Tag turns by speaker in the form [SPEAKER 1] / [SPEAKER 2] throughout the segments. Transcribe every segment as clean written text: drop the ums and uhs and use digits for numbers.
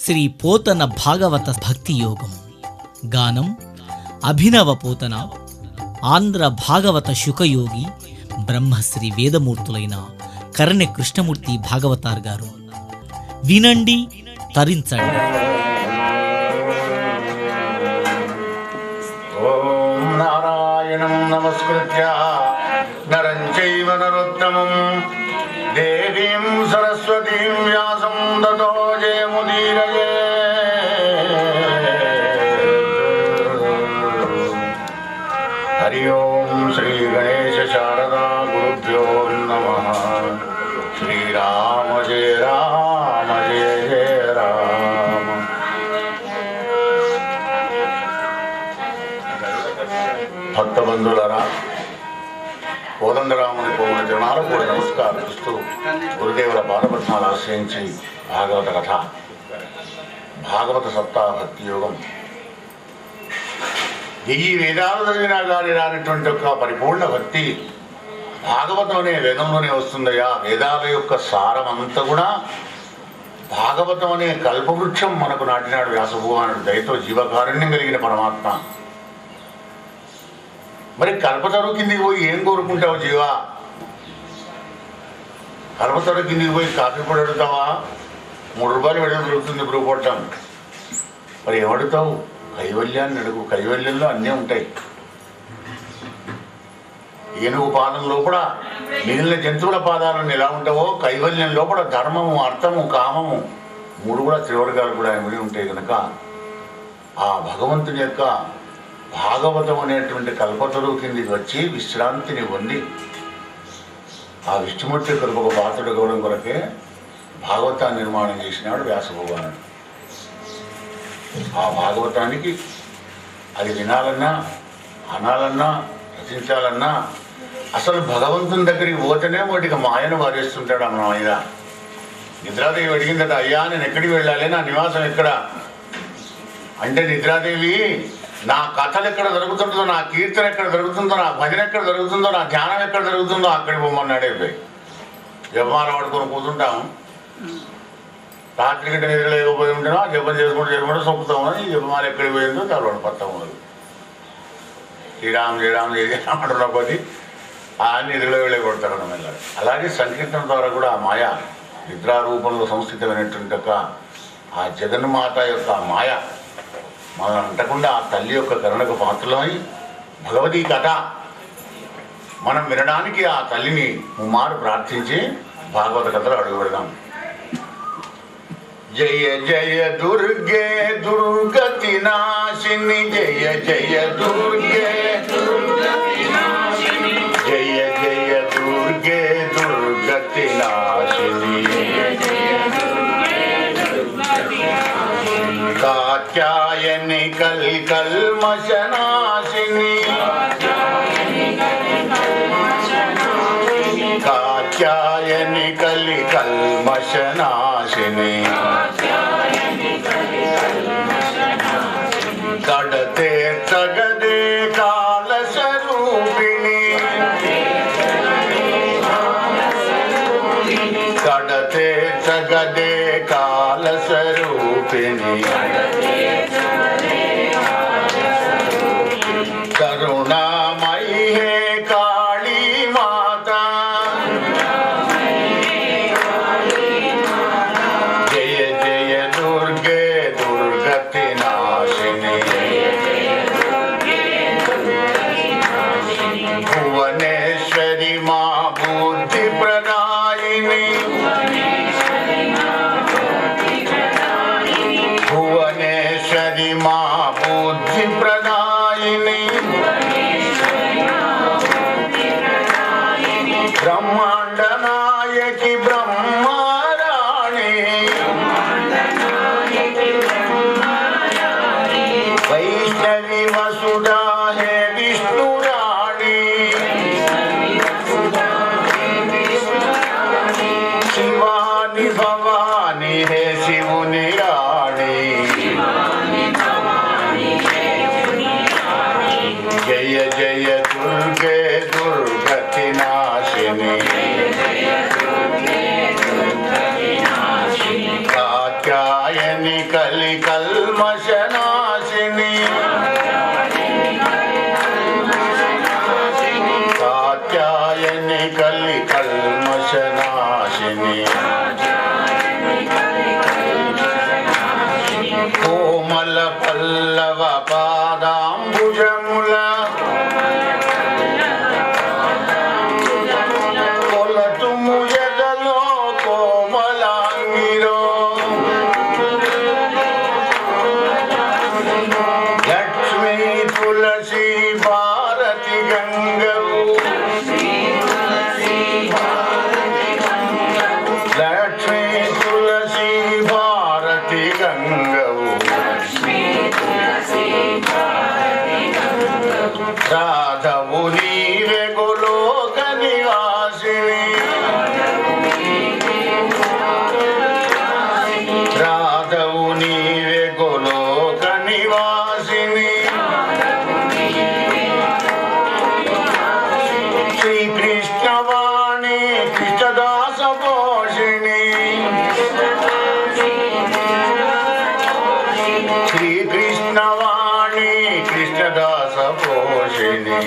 [SPEAKER 1] శ్రీ పోతన భాగవత భక్తి యోగం. గానం అభినవ పోతన, ఆంధ్ర భాగవత శుకయోగి బ్రహ్మశ్రీ వేదమూర్తులైన కరణె కృష్ణమూర్తి భాగవతార్ గారు. వినండి, తరించండి.
[SPEAKER 2] ఓం నారాయణం నమస్కృత్య నరం చైవ నరోత్తమం దేవీం సరస్వతీం వ్యాసం తతో జయముదీరయే. హరి ఓం శ్రీ గణేశ శారదా గురుభ్యో నమః. శ్రీరామ జయ రామ జయ జయ రామ. భక్తబంధువులారా, కోదండరాముని పోగుల జనాలు కూడా నమస్కారిస్తూ గురుదేవుల పాదపద్మాలు ఆశ్రయించి భాగవత కథ, భాగవత సప్తా భక్తి యోగం. ఈ వేదాలు చదివినా కానీ రానటువంటి ఒక పరిపూర్ణ భక్తి భాగవతం అనే వేదంలోనే వస్తుందయ్యా. వేదాల యొక్క సారం అంతా కూడా భాగవతం అనే కల్పవృక్షం మనకు నాటినాడు వ్యాసభగవానుడు. దయతో జీవకారుణ్యం కలిగిన పరమాత్మ. మరి కల్పతరు కిందికి పోయి ఏం కోరుకుంటావు జీవా? కల్పతరు కిందికి పోయి కాఫీ పొడి అడుగుతావా? 3 రూపాయలు వెడలు దొరుకుతుంది బ్రూపొట్టం. మరి ఏమడుగుతావు? కైవల్యాన్ని అడుగు. కైవల్యంలో అన్నీ ఉంటాయి. ఏనుగు పాదం లోపల మిగిలిన జంతువుల పాదాలను ఎలా ఉంటావో, కైవల్యం లోపల ధర్మము, అర్థము, కామము 3 కూడా త్రివర్గాలు కూడా ఇమిడి ఉంటాయి. కనుక ఆ భగవంతుని యొక్క భాగవతం అనేటువంటి కల్పతరువు కిందికి వచ్చి విశ్రాంతిని పొంది ఆ విష్ణుమూర్తి కృపకు పాత్రుడు గౌరవం కొరకే భాగవతాన్ని నిర్మాణం చేసినాడు వ్యాసభగవానుడు. ఆ భాగవతానికి అది వినాలన్నా, అనాలన్నా, రచించాలన్నా అసలు భగవంతుని దగ్గరికి పోతేనే వాటికి మాయను వారేస్తుంటాడు. ఆ మాయ. నిద్రాదేవి అడిగిందట, అయ్యా నేను ఎక్కడికి వెళ్ళాలి, నా నివాసం ఎక్కడ అంటే, నిద్రాదేవి నా కథలు ఎక్కడ జరుగుతుందో, నా కీర్తన ఎక్కడ జరుగుతుందో, నా భజన ఎక్కడ జరుగుతుందో, నా ధ్యానం ఎక్కడ జరుగుతుందో అక్కడికి పోమన్నాడు. అయిపోయి జపమాల పడుకొని కూర్చుంటాము. రాత్రి గంట నిద్ర లేకపోయి ఉంటేనో జపం చేసుకుంటూ సొప్పుతామని జపమాల ఎక్కడికి పోయిందో తలవాడు పడతాము. శ్రీరామ్ శ్రీరామ్ శ్రీరామ్ అంటున్న కొద్ది ఆ నిద్రలో వెళ్ళే కొడతారు మెల్లగా. అలాగే సంకీర్తన ద్వారా కూడా ఆ మాయ నిద్రారూపంలో సంస్థితమైనటువంటి ఒక ఆ జగన్మాత యొక్క మాయ మనం అంటకుండా ఆ తల్లి యొక్క కరుణకు పాత్రలమై భగవతీ కథ మనం వినడానికి ఆ తల్లిని ముమ్మారు ప్రార్థించి భాగవత కథలు అడుగు పెడదాం. జయ జయ దుర్గే దుర్గతి నాశిని, జయ జయ దుర్గే జయ జయ దుర్గే దుర్గతి నాశిని, కాత్యాయని కల్మషనాశిని, కాత్యాయని కల్మషనాశిని, కడతే తగదే కాలస్వరూపిణి, కడతే తగదే కాలస్వరూపిణి, కరుణామయీ హే కాళీ మాతా, జయ జయ దుర్గే దుర్గతి నాశిని, భువనేశ్వరి మా బుద్ధి ప్రదాయిని, భువనేశ్వరి మా బుద్ధి ప్రదాయిని, బ్రహ్మాండ నాయకి బ్రహ్మారాణి, వైష్ణవి వసుధా హే విష్ణురాణి, శివాని భవాని హే శివుని రాణి, జయ జయ దుర్గే దుర్గతి నాశిని, కాత్యాయని కల్మషనాశిని కాత్యాయని కలి కల్మషనాశిని కోమల పల్లవ పాదాంబుజముల కొలతుము ఎదలో కోమలాంగిరో లక్ష్మీ తులసి భారతి గంగవు లక్ష్మీ తులసి భారతి గంగవు రాధవు నీవే గోలోక నివాసిని రాధవు నీవే గోలోక నివాసిని శ్రీకృష్ణవాణి కృష్ణదాస పోషిణి శ్రీకృష్ణవాణి కృష్ణదాస పోషిణి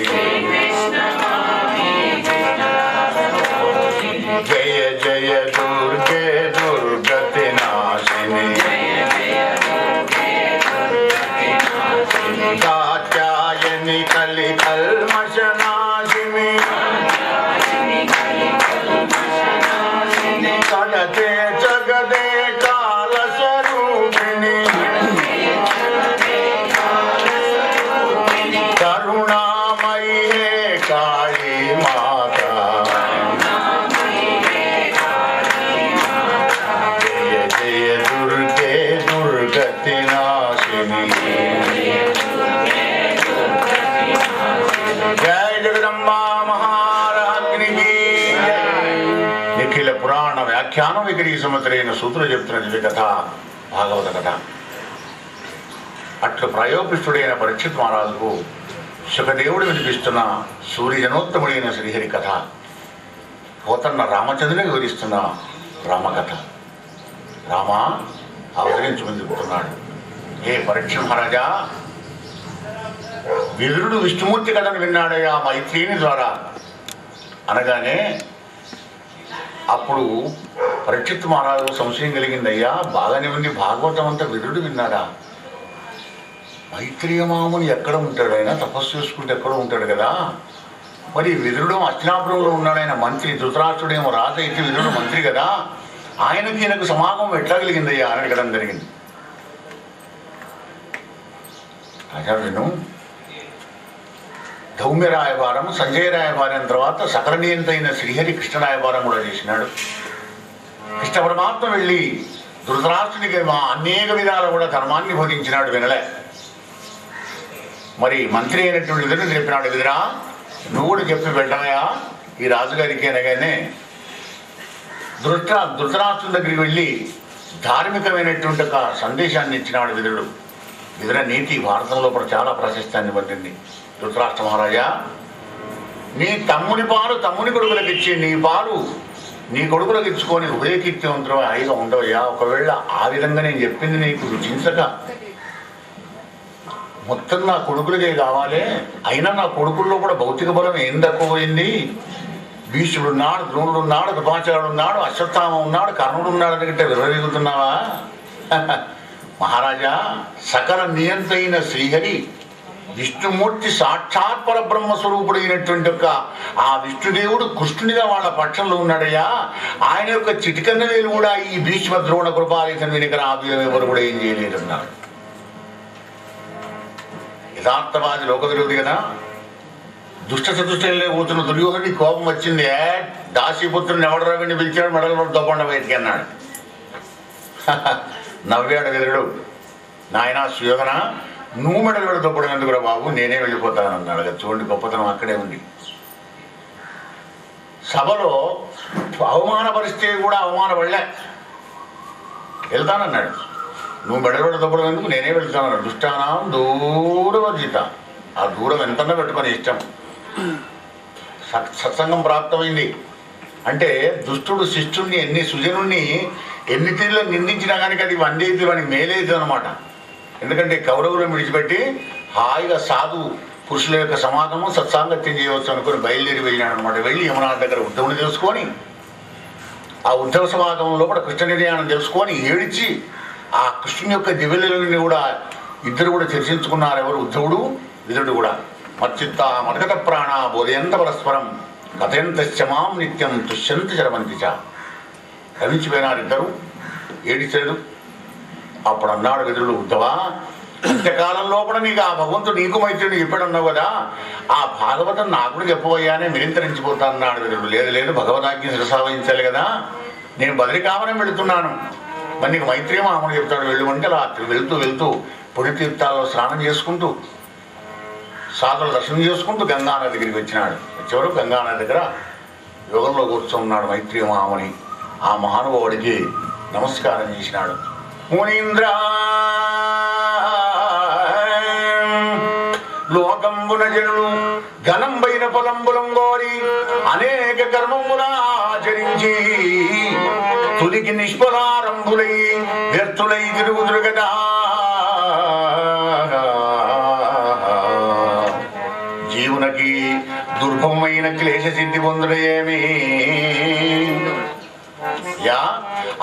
[SPEAKER 2] జయ జయ దుర్గే దుర్గతి నాశిని కాత్యాయని కలి కల్మషనాశిని కడతే జగదే కాల స్వరూపిణి కరుణామయీ హే కాళీ మాతా జయ జయ దుర్గే దుర్గతి నాశిని జయ జగదంబా మహారాజ్ఞికి నిఖిల పురాణ వ్యాఖ్యానం విగ్రహీ సంవత్సరైన సూత్రులు చెప్తున్న దివ్య కథ భాగవత కథ. అట్లు ప్రయోపిష్ఠుడైన పరీక్షిత్ మహారాజుకు సుఖదేవుడు వినిపిస్తున్న సూర్యజనోత్తముడైన శ్రీహరి కథ, పోతన్న రామచంద్రుని వివరిస్తున్న రామకథ. రామ అవతరించుకుని చెబుతున్నాడు. ఏ పరీక్ష మహారాజా, విదురుడు విష్ణుమూర్తి కథను విన్నాడయ్యా మైత్రిని ద్వారా అనగానే అప్పుడు పరీక్షిత్ మహారాజు సంశయం కలిగిందయ్యా, బాగానే ఉంది, భాగవతం అంతా విదురుడు విన్నాడా? మైత్రియమాముని ఎక్కడ ఉంటాడు? ఆయన తపస్సు చేసుకుంటే ఎక్కడ ఉంటాడు కదా. మరి విదురుడు అస్తినాపురంలో ఉన్నాడు, ఆయన మంత్రి. ధృతరాష్ట్రుడేమో రాజు అయితే విదురుడు మంత్రి కదా, ఆయనకి ఈయనకు సమాగమం ఎట్లా కలిగిందయ్యా అని అడగడం జరిగింది. రాజా విను, ధౌమ్య రాయబారం, సంజయ రాయబారం తర్వాత సకలనియంతైన శ్రీహరి కృష్ణ రాయబారం కూడా చేసినాడు. కృష్ణ పరమాత్మ వెళ్ళి ధృతరాష్ట్రునికి అనేక విధాలు కూడా ధర్మాన్ని బోధించినాడు, వినలే. మరి మంత్రి అయినటువంటి విధుని చెప్పినాడు, విధిరా నువ్వు కూడా చెప్పి వెళ్ళమయా ఈ రాజుగారికి అనగానే ధృతరాష్ట్రుని దగ్గరికి వెళ్ళి ధార్మికమైనటువంటి ఒక సందేశాన్ని ఇచ్చినాడు విదురుడు. విదుర నీతి భారతంలో కూడా చాలా ప్రశస్తాన్ని పొందింది. ధృతరాష్ట్ర మహారాజా, నీ తమ్ముని పాలు తమ్ముని కొడుకులకు ఇచ్చి నీ పాలు నీ కొడుకులకు ఇచ్చుకొని ఉభయకీర్తివంతులు హాయిగా ఉండవయ్యా. ఒకవేళ ఆ విధంగా నేను చెప్పింది నీకు రుచించక మొత్తం నా కొడుకులకే కావాలి, అయినా నా కొడుకుల్లో కూడా భౌతిక బలం ఏం తక్కువైంది? భీష్ముడున్నాడు, ద్రోణుడున్నాడు, కృపాచార్యుడున్నాడు, అశ్వత్థామ ఉన్నాడు, కర్ణుడున్నాడు అనుకుంటే విరవీగుతున్నావా? మహారాజా, సకల నియంత్రైన శ్రీహరి విష్ణుమూర్తి సాక్షాత్ పరబ్రహ్మ స్వరూపుడైనటువంటి యొక్క ఆ విష్ణుదేవుడు కృష్ణునిగా వాళ్ళ పక్షంలో ఉన్నాడయ్యా. ఆయన యొక్క చిటికన్న వేలు కూడా ఈ భీష్మ ద్రోణ కృపాలేఖన వెనుక ఎవరు కూడా ఏం చేయలేదన్నారు. యథార్థవాది లోక విరోధి కదా. దుష్ట చతుష్టలే పోతున్న దుర్యోధనుడికి కోపం వచ్చింది. దాసీపుత్రుని ఎవడు రవిని పిలిచాడు, మెడలు దొబ్బండ బయటికి అన్నాడు. నవ్వాడు విదురుడు. నాయనా సుయోధన, నువ్వు మెడలు కూడా దొబ్బడం ఎందుకురా బాబు, నేనే వెళ్ళిపోతాను అన్నాడు. చూడండి, గొప్పతనం అక్కడే ఉంది. సభలో అవమానపరిస్తే కూడా అవమానపడలే, వెళ్తానన్నాడు. నువ్వు మెడలు కూడా దొబ్బడం ఎందుకు, నేనే వెళ్తానన్నాడు. దుష్టానం దూరవర్జిత, ఆ దూరం ఎంతన్నా పెట్టుకొని ఇష్టం. సత్సంగం ప్రాప్తమైంది అంటే దుష్టుడు శిష్టుణ్ణి, సుజనుణ్ణి ఎన్ని తీరులో నిందించినా కానీ అది వందేది వానికి మేలేదు అనమాట. ఎందుకంటే కౌరవులను విడిచిపెట్టి హాయిగా సాధు పురుషుల యొక్క సమాగమం సత్సాంగత్యం చేయవచ్చు అనుకుని బయలుదేరి వెళ్ళినాడు అనమాట. వెళ్ళి యమునా దగ్గర ఉద్ధవుని తెలుసుకొని ఆ ఉద్ధవ సమాగమంలో కూడా కృష్ణ నిర్యాణం తెలుసుకొని ఏడిచి ఆ కృష్ణుని యొక్క దివ్యలని కూడా ఇద్దరు కూడా చర్చించుకున్నారు. ఎవరు? ఉద్ధవుడు విదురుడు కూడా. మచ్చిత్త మర్గత ప్రాణ బోధయంత పరస్పరం కథయంతమాం నిత్యం తుష్యంత చరమంతి చ. రవించిపోయినారు ఇద్దరు, ఏడిచాడు. అప్పుడు అన్నాడు విదురుడు, ఉద్ధవా, అంత్యకాలంలో కూడా నీకు ఆ భగవంతుడు నీకు మైత్రుడు చెప్పాడన్నావు కదా, ఆ భాగవతం నాకు కూడా చెప్పబోయానే మిరింతరించిపోతా అన్నాడు విదురుడు. లేదు లేదు, భగవదాజ్ఞ శిరసావహించాలి కదా, నేను బదరికామనం వెళుతున్నాను, మరి నీకు మైత్రేమో ఆమెను చెప్తాడు వెళ్ళుమంటే రాత్రి వెళ్తూ వెళ్తూ పుణ్యతీర్థాల్లో స్నానం చేసుకుంటూ సాధుల దర్శనం చేసుకుంటూ గంగానది దగ్గరికి వచ్చినాడు. వచ్చేవరకు గంగానది దగ్గర యోగంలో కూర్చున్నాడు మైత్రేమామని. ఆ మహానుభావుడికి నమస్కారం చేసినాడు. మునీంద్ర లోకంబున జనులు ఘనంబైన పొలంబులం గోరి అనేక కర్మముల ఆచరించి తుదికి నిష్ఫలారంభులై వ్యర్థులై తిరుగుదురు కదా. జీవునకి దుర్భమైన క్లేశ సిద్ధి పొందుడేమి. యా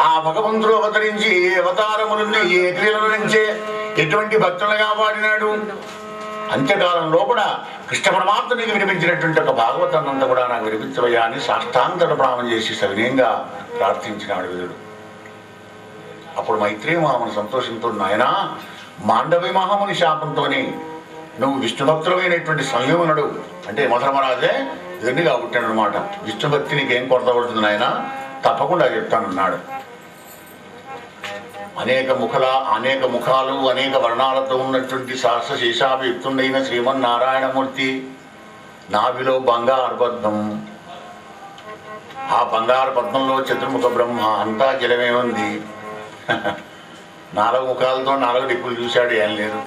[SPEAKER 2] ఆ భగవంతుడు అవతరించి ఏ అవతారములుంది, ఏ క్రియల నుంచే ఎటువంటి భక్తులుగా వాడినాడు. అంత్యకాలంలో కూడా కృష్ణ పరమాత్మనికి వినిపించినటువంటి ఒక భాగవతాన్ని అంతా కూడా నాకు వినిపించవయ్యా అని సాష్టాంగ ప్రాణం చేసి సవినయంగా ప్రార్థించినాడు విదురుడు. అప్పుడు మైత్రేయ మహాముని సంతోషంతో, నాయనా, మాండవి మహాముని శాపంతోని నువ్వు విష్ణుభక్తులమైనటువంటి సంయమనుడు అంటే మధురమరాజే ఇవన్నీ కాబట్టాడు అనమాట. విష్ణుభక్తి నీకేం కొరత పడుతుంది నాయన, తప్పకుండా చెప్తానన్నాడు. అనేక ముఖాలు అనేక వర్ణాలతో ఉన్నటువంటి సహస్ర శేషాభియుక్తుండైన శ్రీమన్నారాయణమూర్తి నాభిలో బంగారు పద్మం. ఆ బంగారు పద్మంలో చతుర్ముఖ బ్రహ్మ, అంతా జలమే ఉంది. 4 ముఖాలతో 4 దిక్కులు చూశాడు, ఏం లేదు.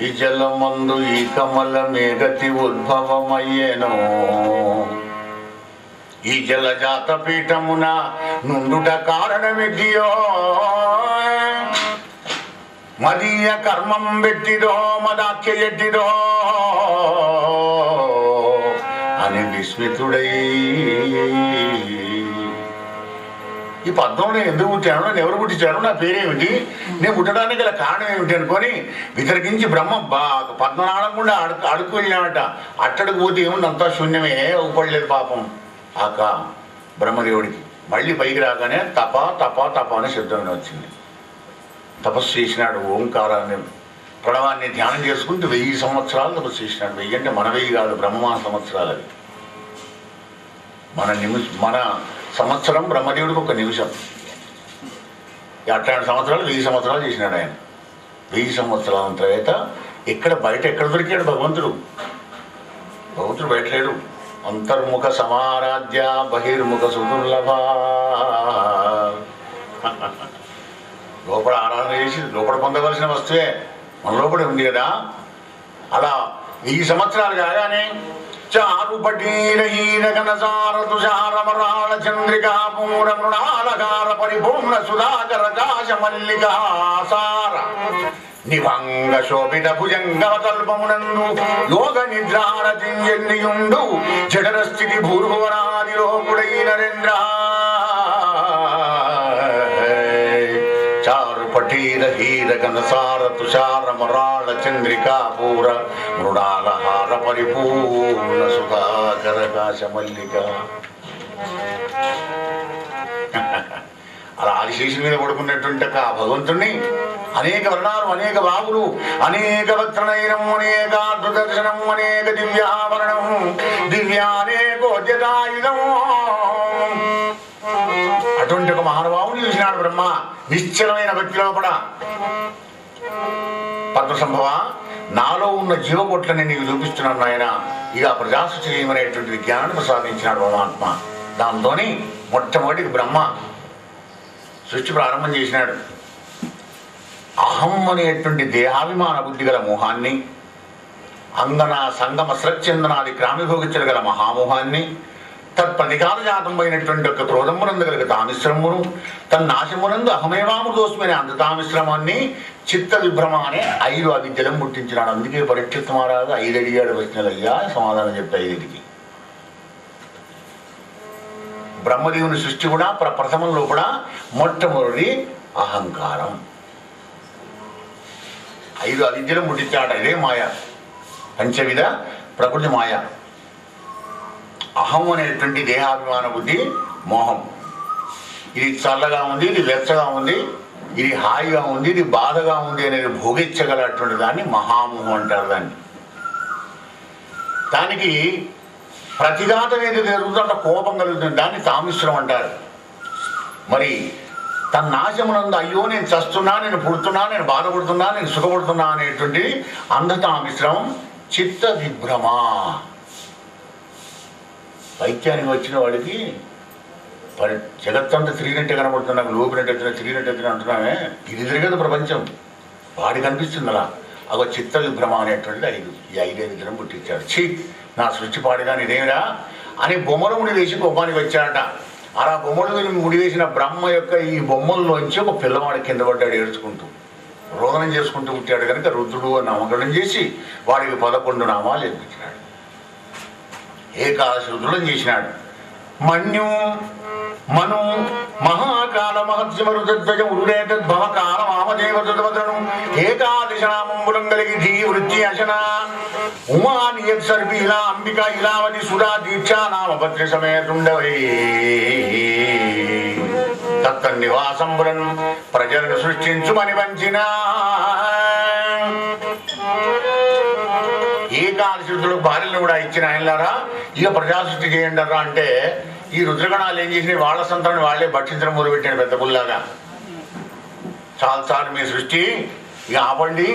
[SPEAKER 2] ఈ జలమందు ఈ కమల మేగతి ఉద్భవమయ్యేను, ఈ జలజాత పీఠమున నుండుట కారణమిదియో, మదీయ కర్మం పెట్టిదో మదాఖ్య ఎట్టిదో అని విస్మితుడై, ఈ పద్మంలో నేను ఎందుకు పుట్టాను, నేను ఎవరు పుట్టించాను, నా పేరేమిటి, నేను పుట్టడానికి గల కారణం ఏమిటి అనుకొని వితర్కించి బ్రహ్మ పద్మనాళం కూడా అడుక్కు వెళ్ళామట. అట్టడికి పోతే ఏముంది, అంతా శూన్యమే, ఊపడలేదు పాపం ఆక బ్రహ్మదేవుడికి. మళ్ళీ పైకి రాగానే తప తప తప అనే శబ్దం వచ్చింది. తపస్సు చేసినాడు. ఓంకారాన్ని ప్రణవాన్ని ధ్యానం చేసుకుంటూ 1000 సంవత్సరాలు తపస్సు చేసినాడు. 1000 అంటే మన 1000 కాదు, బ్రహ్మ సంవత్సరాలు అవి. మన సంవత్సరం బ్రహ్మదేవుడికి 1 నిమిషం. అట్లాంటి సంవత్సరాలు 1000 సంవత్సరాలు చేసినాడు ఆయన. 1000 సంవత్సరాల తర్వాత ఎక్కడ దొరికాడు భగవంతుడు? భగవంతుడు బయట లేడు. అంతర్ముఖ సమారాధ్య బహిర్ముఖ సుదుర్లభ. లోపల ఆరాధన చేసి లోపల పొందవలసిన వస్తువే మన లోపల ఉంది కదా. అలా 1000 సంవత్సరాలు కాగానే చారుపటీరహీన ఘనసార తుషారమరాళ చంద్రికా పూర మృణాలకార పరిపూర్ణ సుధాకర కాశ మల్లికాసార నిభంగ శోభిత భుజంగవతల్పమునందు యోగ నిద్రారతింజన్నియుండు జఠర స్థితి భూర్భువనాది లోకుడై నరేంద్ర. చారుపటీర హీర ఘనసార తుషార మరాళ చంద్రికా పూర మృణాలహార పరిపూర్ణ సుధాకర కాశ మల్లిక. అలా ఆదిశేషుని మీద పడుకున్నటువంటి ఆ భగవంతుణ్ణి అనేక వర్ణాలు, అనేక బాబులు, అనేక వక్రనయనం, అనేక దర్శనం, అనేక దివ్యావరణం, దివ్యానేకోద్యతాయుధం. అటువంటి ఒక మహానుభావుని చూసినాడు బ్రహ్మ నిశ్చలమైన భక్తి లోపల. పద్మసంభవ, నాలో ఉన్న జీవకోట్లని నీకు చూపిస్తున్నాను ఆయన. ఇక ప్రజాసృష్టి చేయమనేటువంటి విజ్ఞానాన్ని ప్రసాదించినాడు పరమాత్మ. దాంతోని మొట్టమొదటి బ్రహ్మ సృష్టి ప్రారంభం చేసినాడు. అహం అనేటువంటి దేహాభిమాన బుద్ధి గల మోహాన్ని, అంగన సంగమ స్రచ్చందనాది క్రామిభోగించగల మహామోహాన్ని తత్ప్రతికారజాతమైనటువంటి యొక్క క్రోధమునందు కలిగ తామిశ్రమును తన్నాశమునందు అహమేవామృతోస్మైన అంధతామిశ్రమాన్ని చిత్త విభ్రమ అనే 5 అవిద్యలను పుట్టించినాడు. అందుకే పరీక్షిత్ మహారాజు 5 అడిగాడు ప్రశ్నలయ్యా, సమాధానం చెప్పి 5కి. బ్రహ్మదేవుని సృష్టి కూడా ప్రథమంలో కూడా మొట్టమొదటి అహంకారం. 5 అవిద్యలను పుట్టించాడు. ఇదే మాయ, పంచవిధ ప్రకృతి మాయ. అహం అనేటువంటి దేహాభిమాన బుద్ధి, మోహం. ఇది చల్లగా ఉంది, ఇది వెచ్చగా ఉంది, ఇది హాయిగా ఉంది, ఇది బాధగా ఉంది అనేది భోగించగలటువంటి దాన్ని మహామోహం అంటారు. దానికి ప్రతిఘాతం ఏది జరుగుతుందంటే కోపం కలుగుతుంది, దాన్ని తామిశ్రం అంటారు. మరి తన నాశమునందు అయ్యో నేను చస్తున్నా, నేను పుడుతున్నా, నేను బాధపడుతున్నా, నేను సుఖపడుతున్నా అనేటువంటి అంధతామిశ్రం చిత్త విభ్రమ. వైద్యానికి వచ్చిన వాడికి జగత్తంతా తిరిగినట్టే కనబడుతుంది, నాకు లోపినట్టు ఎత్తున తిరిగినట్టు ఎత్తున అంటున్నామే, ఇది తిరగదు ప్రపంచం, వాడికి అనిపిస్తుంది అలా. అగో చిత్త విభ్రమ అనేటువంటిది 5. ఈ 5 దినం పుట్టించాడు. నా సృష్టి పాడిగా ఇదేమిరా అని బొమ్మలు ముడి వేసి బొమ్మానికి వచ్చాడట. అలా బొమ్మలు ముడి వేసిన బ్రహ్మ యొక్క ఈ బొమ్మల్లోంచి ఒక పిల్లవాడి కింద పడ్డాడు ఏడ్చుకుంటూ. రోదనం చేసుకుంటూ పుట్టాడు కనుక రుద్రుడు అని నామకరణం చేసి వాడికి 11 నామాలు ఎత్తించినాడు. ఏకాదశి రుద్రులను చేసినాడు. మన్యు మను మహాకాల మహత్యమరుద్వజ ఉరుడేతద్భవ కాల మామదేవతను ఏకాదశనామంబులం కలిగి ధీ వృత్తి అశన ఉమా నియత్ సర్పి ఇలా అంబిక ఇలావతి సురా దీక్షా నామపత్రి సమేతుండవై తత్తన్నివాసంబులను ప్రజలను సృష్టించుమని వంచిన ఏకాదశుద్ధులకు భార్యలను కూడా ఇచ్చిన ఆయనలారా ఇక ప్రజాసృష్టి చేయండి రా అంటే ఈ రుద్రగణాలు ఏం చేసినాయి, వాళ్ళ సంతాన్ని వాళ్ళే భక్షించడం మొదలుపెట్టాడు పెద్ద పుల్లాగా. చాలు మీ సృష్టి ఇక ఆపండి,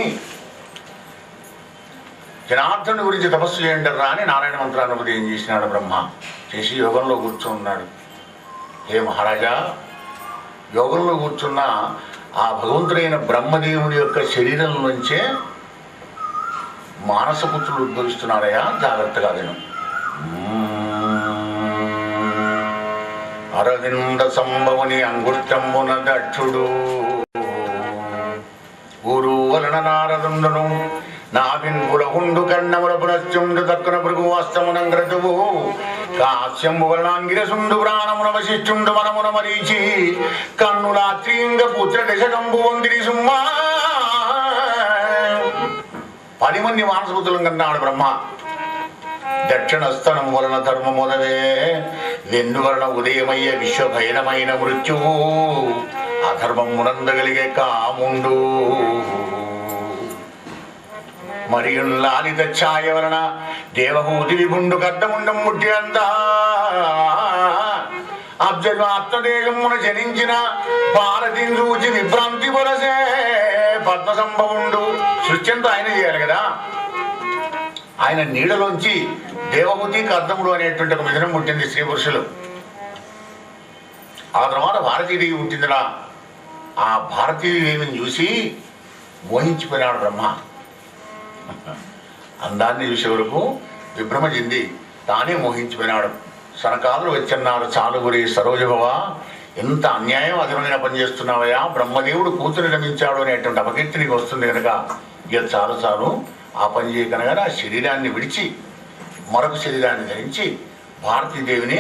[SPEAKER 2] జనార్దనుడి గురించి తపస్సు చేయండి రా అని నారాయణ మంత్రాన్ని ఏం చేసినాడు బ్రహ్మ. చేసి యోగంలో కూర్చున్నాడు. హే మహారాజా, యోగంలో కూర్చున్న ఆ భగవంతుడైన బ్రహ్మదేవుడి యొక్క శరీరం నుంచే మానసపుత్రులు ఉద్భవిస్తున్నారయ్యా, జాగ్రత్తగా విను. అరవింద సంభవని అంగుష్టంబున దక్షుడు గురు వలన నారదుండును నాభిన్పులహుండు కన్నముల పునశ్చుండు దక్కున భృగు హస్తమునంగ్రతువు కాశ్యంబు వలనాంగిరసుండు ప్రాణమున వశిష్ఠుండు మనమున మరీచి కన్నులా త్రీంగ పుత్ర దశకంబు వందిరి సుమ్మా 10 మంది మానసపుత్రులను కన్నాడు బ్రహ్మ. దక్షిణస్థనం వలన ధర్మములవే వెన్ను వలన ఉదయమయ్యే విశ్వభైరమైన మృత్యువు అధర్మమునందగలిగే కాముండు మరియు లాలిత ఛాయ వలన దేవహూతి విభుండు కర్దముండం ముట్టి అంతా అబ్జలు ఆత్మదేహమున జనించిన భారతిని చూచి విభ్రాంతి పొలసే పద్మ సంభవుండు. సృష్టి అంతా ఆయన చేయాలి కదా. ఆయన నీడలోంచి దేవహూతి కర్దముడు అనేటువంటి ఒక మిథునం పుట్టింది స్త్రీ పురుషులు. ఆ తర్వాత భారతీదేవి పుట్టిందిరా. ఆ భారతీదేవిని చూసి మోహించిపోయినాడు బ్రహ్మ. అందాన్ని చూసే వరకు విభ్రమ చెంది తానే మోహించిపోయినాడు. సనకాదులు వచ్చన్నారు, చాలు గురి సరోజభవ, ఎంత అన్యాయం అధమైన పని చేస్తున్నావయ్యా, బ్రహ్మదేవుడు కూతురు రమించాడు అనేటువంటి అపకీర్తినికి వస్తుంది కనుక ఇక చాలు ఆ పని చేయకనగా ఆ శరీరాన్ని విడిచి మరొక శరీరాన్ని ధరించి భారతీదేవిని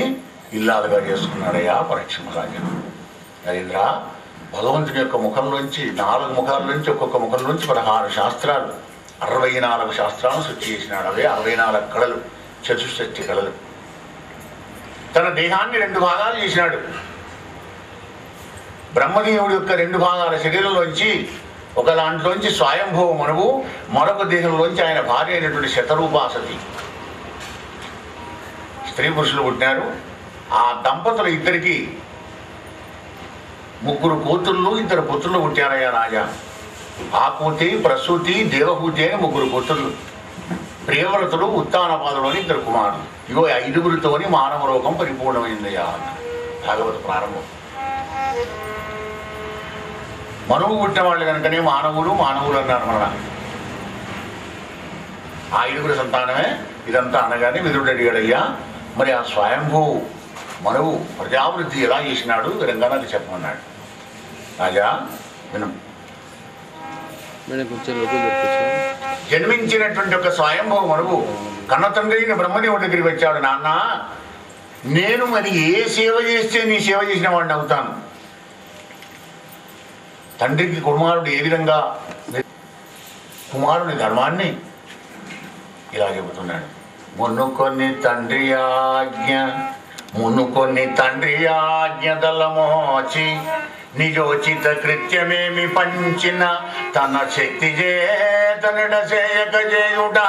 [SPEAKER 2] ఇల్లాలుగా చేసుకున్నాడయ్యా పరీక్ష మహారాజు. నరేంద్ర, భగవంతుని యొక్క ముఖంలోంచి 4 ముఖాల నుంచి ఒక్కొక్క ముఖంలోంచి 16 శాస్త్రాలు 64 శాస్త్రాలను సృష్టి చేసినాడు. అవే 64 కళలు, చతుషష్ఠి కళలు. తన దేహాన్ని 2 భాగాలు చేసినాడు. బ్రహ్మదేవుడి యొక్క 2 భాగాల శరీరంలోంచి ఒక దాంట్లోంచి స్వయంభవ మనువు, మరొక దేహంలోంచి ఆయన భార్య అయినటువంటి శతరూపాసతి స్త్రీ పురుషులు పుట్టినారు. ఆ దంపతులు ఇద్దరికి 3 కూతుళ్ళు 2 పుత్రులు పుట్టారయ్యా రాజా. ఆకూతి, ప్రసూతి, దేవహూతి అని 3 పుత్రులు. ప్రియవ్రతుడు, ఉత్తానపాదుడు అని 2 కుమారులు. ఇగో 5గురితోని మానవ లోకం పరిపూర్ణమైందయ్యా భాగవత ప్రారంభం. మనువు పుట్టిన వాళ్ళు కనుకనే మానవులు అన్నారు. మన ఆ 5గురి సంతానమే ఇదంతా అనగానే విదురుడు అడిగాడయ్యా, మరి ఆ స్వయంభూ మనువు ప్రజావృద్ధి ఎలా చేసినాడు విరంగానికి చెప్పమన్నాడు. రాజా వినం. జన్మించినటువంటి ఒక స్వయంభూ మనువు కన్న తండ్రి అయిన బ్రహ్మదేవుడి దగ్గరికి వచ్చాడు. నాన్న, నేను మరి ఏ సేవ చేస్తే నీ సేవ చేసిన వాడిని అవుతాను. తండ్రికి కుమారుడు ఏ విధంగా కుమారుని ధర్మాన్ని ఇలా చెబుతున్నాడు. మునుకొని తండ్రి ఆజ్ఞ దళమోచి నిజోచిత కృత్యమేమి పంచిన తన శక్తి చేతనిడ చేయక చేయుడా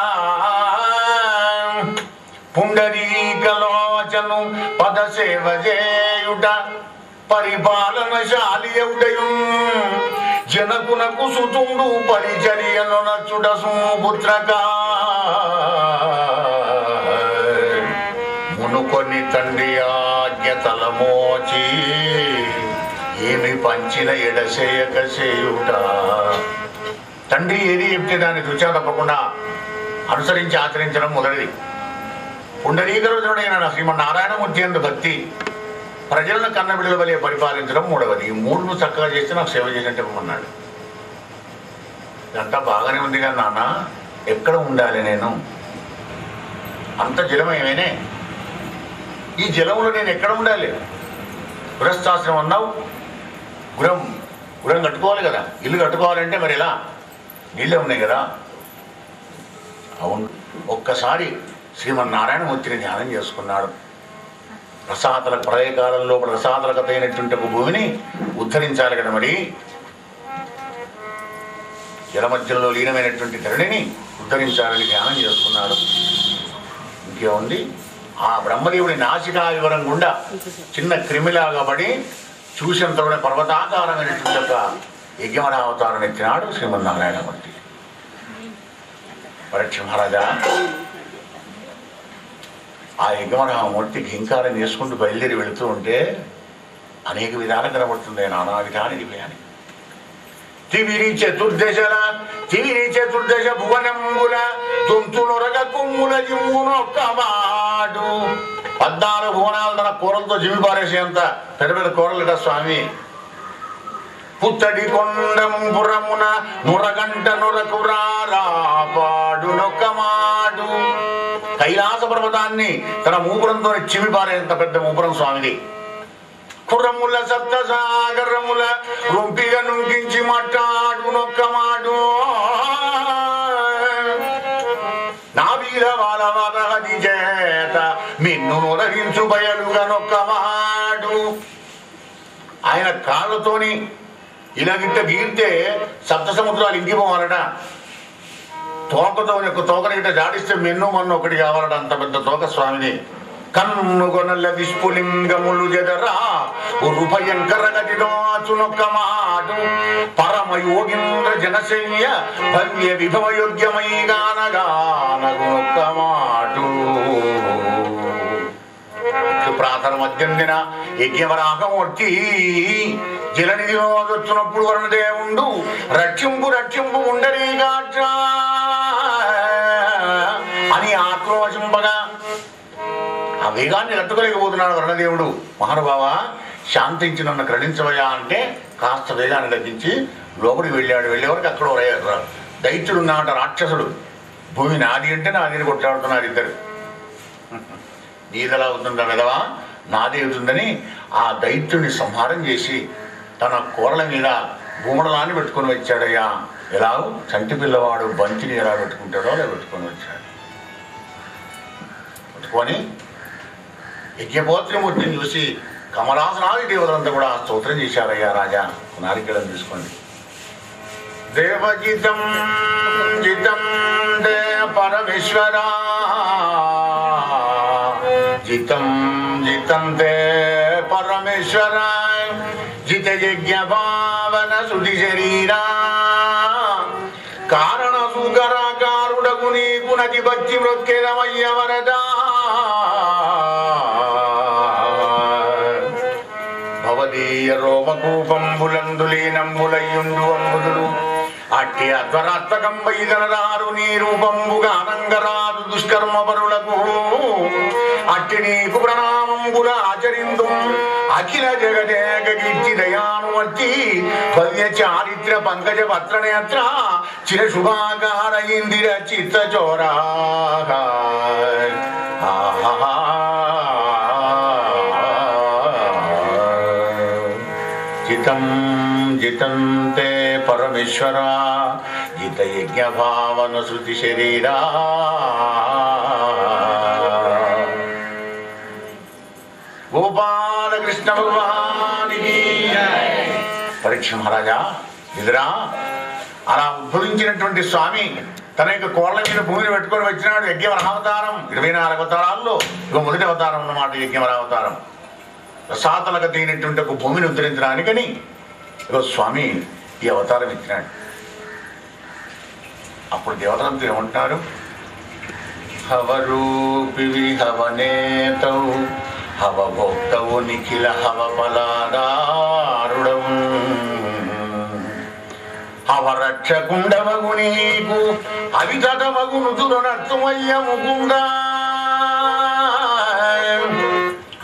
[SPEAKER 2] పుండరీకలోచను పదసేవ చేయుట పరిపాలనశాలి ఎవడయు జనకునకు సుతుండు పరిచర్యను నచ్చుట సుపుత్రకా మునుకొని తండ్రి ఆజ్ఞ తలమోచి ఏమి పంచిన ఎడసేయక చేయుట. తండ్రి ఏది చెప్తే దాన్ని రుచా తప్పకుండా అనుసరించి ఆచరించడం మొదటిది. పుండరీకరుడైన శ్రీమన్నారాయణమూర్తి యందు భక్తి, ప్రజలను కన్నబిడ్డల వలె పరిపాలించడం మూడవది. ఈ మూడును చక్కగా చేస్తే నాకు సేవ చేసినట్టు చెప్పమన్నాడు. ఇదంతా బాగానే ఉంది కానీ నాన్న, ఎక్కడ ఉండాలి నేను? అంత జలమేమేనే, ఈ జలంలో నేను ఎక్కడ ఉండాలి? గృహస్థాశ్రమం అన్నావు, గృహం కట్టుకోవాలి కదా. ఇల్లు కట్టుకోవాలంటే మరి ఎలా? నీళ్ళే ఉన్నాయి కదా. అవును, ఒక్కసారి శ్రీమన్నారాయణమూర్తిని ధ్యానం చేసుకున్నాడు. రసాతల ప్రళయకాలంలో రసాతలకత అయినటువంటి ఒక భూమిని ఉద్ధరించాలి కదా. మరి జలమధ్యంలో లీనమైనటువంటి ధరణిని ఉద్ధరించాలని ధ్యానం చేసుకున్నాడు. ఇంకేముంది, ఆ బ్రహ్మదేవుడి నాసికా వివరం గుండా చిన్న క్రిమిలాగా పడి చూసినంతలోనే పర్వతాకారమైనటువంటి ఒక యజ్ఞవరావతారం ఎత్తినాడు శ్రీమన్నారాయణమూర్తి. పరీక్ష మహారాజా, ఆ యజ్ఞవరామూర్తి ఘింకారం చేసుకుంటూ బయలుదేరి వెళుతూ ఉంటే అనేక విధాలు కనబడుతుంది. నానా విధానికి అని తివిరి చతుర్దశ భువనంబుల తుంతునొరగ కుమ్ముల జిమ్మునొక్కమాడు. 14 భువనాలు తన కూరలతో జిమ్మి పారేసేంత పెద్ద పెద్ద కూరలుట స్వామి. పుత్తడి కొండంపురమున నురగంట నురకురాపాడు నొక్కమాడు. కైలాస పర్వతాన్ని తన మూపురంతో చిమ్మి పారేంత పెద్ద మూపురం స్వామిది. కుర్రముల సప్త సాగరముల రొంపిగా నుంకించి మాట్లాడు నొక్కమాడు. నా వీర వాళ్ళ చేత మిన్ను నొరగించు బయలుగా నొక్కమాడు. ఆయన కాళ్ళతోని ఇలా గిట్ట గీరితే సప్త సముద్రాలు ఇంకిపోవాలట. తోకతో తోకని గిట్ట జాడిస్తే మెన్ను మన్ను ఒకటి కావాలట. అంత పెద్ద తోక స్వామిని. కన్నుగొనల విష్పులింగములు జగరా భయంకరగతినొక్కమాడు. పరమ యోగీంద్ర జనశయ్య భవ్య విభవయోగ్యమై గానగానగునొక్కమాడు. ప్రాతర మధ్యందిన యజ్ఞవరాహమూర్తి జలనిధిలో వచ్చినప్పుడు వరుణదేవుండు రక్షింపు ఉండరీగాట్ర అని ఆక్రోశింపగా ఆ వేగాన్ని తట్టుకోలేకపోతున్నాడు వరుణదేవుడు. మహానుభావ, శాంతించి నన్ను కరుణించవయ్యా అంటే కాస్త వేగాన్ని తగ్గించి లోపలికి వెళ్ళాడు. వెళ్ళేవరకు అక్కడ దైత్యుడు ఉన్నాడు, రాక్షసుడు. భూమి నాది అంటే నాదిని కొట్లాడుతున్నారు ఇద్దరు. నీదలా అవుతుందా విధవా, నాది అవుతుందని ఆ దైత్యుని సంహారం చేసి తన కూరల మీద భూముడలాన్ని పెట్టుకొని వచ్చాడయ్యా. ఎలా చంటి పిల్లవాడు బంతిని ఎలా పెట్టుకుంటాడో అలా పెట్టుకొని వచ్చాడు. పెట్టుకొని యజ్ఞపోత్రమూర్తిని చూసి కమలాసనాది దేవతలంతా కూడా స్తోత్రం చేశారయ్యా. రాజా, నారికేళం తీసుకోండి. దేవజితం జితం దే పరమేశ్వరా జితం జితం దే పరమేశ్వర జిత యజ్ఞ భావన శుద్ధి శరీరా కారణ సుకరాకారుడకు నీకు నది బచ్చి మృక్కెదమయ్య వరదా భవదీయ రోమకూపంబులందులీనంబులయ్యుండు అంబుదులు అట్టి అధ్వరాత్మకంబైదనరారు నీ రూపంబుగా అనంగరాదు దుష్కర్మ పరులకు అట్టి నీకు ప్రణామంబుల ఆచరిందు అఖిల జగదేక కీర్తి దయానుమర్తి భవ్య చారిత్ర పంకజ పత్ర నేత్ర చిర శుభాకార ఇందిర చిత్త చోరా జితం జితంతే పరమేశ్వర జిత యజ్ఞ భావన శృతి శరీరా గోపాలకృష్ణ భగవానికి పరీక్ష మహారాజా ఎదురా అలా ఉద్భవించినటువంటి స్వామి తన యొక్క కోళ్ల మీద భూమిని పెట్టుకొని వచ్చినాడు యజ్ఞవరావతారం 24 అవతారాల్లో ఇక మొదటి అవతారం అన్నమాట యజ్ఞవరావతారం రసాతలకు తగినటువంటి ఒక భూమిని ఉద్ధరించడానికని ఇక స్వామి ఈ అవతారం ఇచ్చినాడు అప్పుడు దేవతలంతా ఏమంటున్నారు హవరూపివి హవనేతౌ హవభోక్తవు నిఖిల హవ ఫలాదారుడవు అవరక్షకుండవగు నీకు అవితటవగును దురనర్తుమయ్య ముకుంద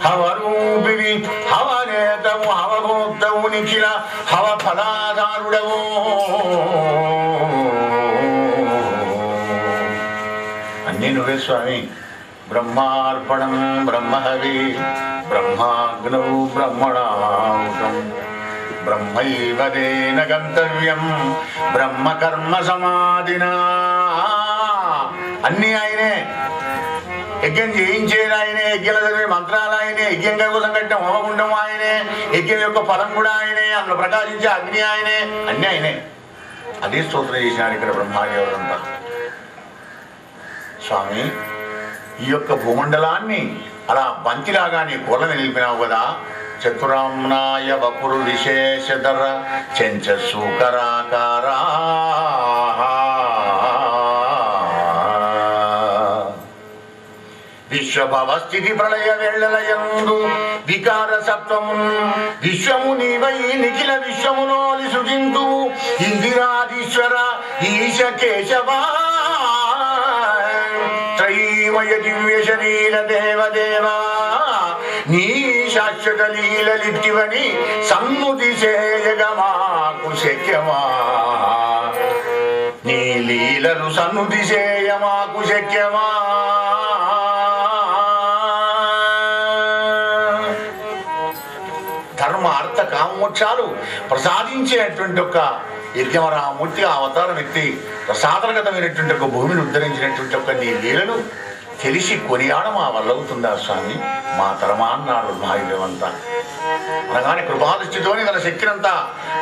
[SPEAKER 2] హవరూపివి హవనేతవు హవభోక్తవు నిఖిల హవ ఫలాదారుడవు అన్నీ నువ్వే స్వామి బ్రహ్మార్పణం బ్రహ్మహవి బ్రహ్మాగ్నౌ బ్రహ్మణాహుతం బ్రహ్మైవదేన గంతవ్యం బ్రహ్మకర్మ సమాధినా అన్నీ ఆయనే యజ్ఞం చేయించేది ఆయనే యజ్ఞం చదివే మంత్రాలు ఆయనే యజ్ఞం కోసం కట్టిన హోమగుండం ఆయనే యజ్ఞం యొక్క ఫలం కూడా ఆయనే అందులో ప్రకాశించే అగ్ని ఆయనే అన్నీ ఆయనే అదే స్తోత్రం చేసినారు ఇక్కడ బ్రహ్మాదేవులంతా స్వామి ఈ యొక్క భూమండలాన్ని అలా బంతిలాగానే కోళ్ళని నిలిపినావు కదా చతురామ్నాయ వపురు విశేషధర చెంచ సూకరాకారా విశ్వభవస్థితి ప్రళయ వేళలయందు వికార సత్వము విశ్వము నీవై నిఖిల విశ్వములోని సృజింతు ఇందిరాధీశ్వర ఈశ కేశవా త్రైమయ దివ్య శరీర దేవదేవా నీ శాశ్వత లీలలిట్టివని సన్నుతి చేయగా మాకు శక్యమా నీ లీలలు సన్నుతి చేయ మాకు శక్యమా ధర్మ అర్థ కామోక్షాలు ప్రసాదించేటువంటి ఒక యజ్ఞవరామూర్తి అవతారం ఎత్తి ప్రసాదనగతమైనటువంటి ఒక భూమిని ఉద్ధరించినటువంటి ఒక నీ లీలను తెలిసి కొనియాడ మా వల్లవుతుందా స్వామి మా తరమా అన్నాడు మహాదేవంతా అనగానే కృపాదృష్టితోని తన శక్తినంతా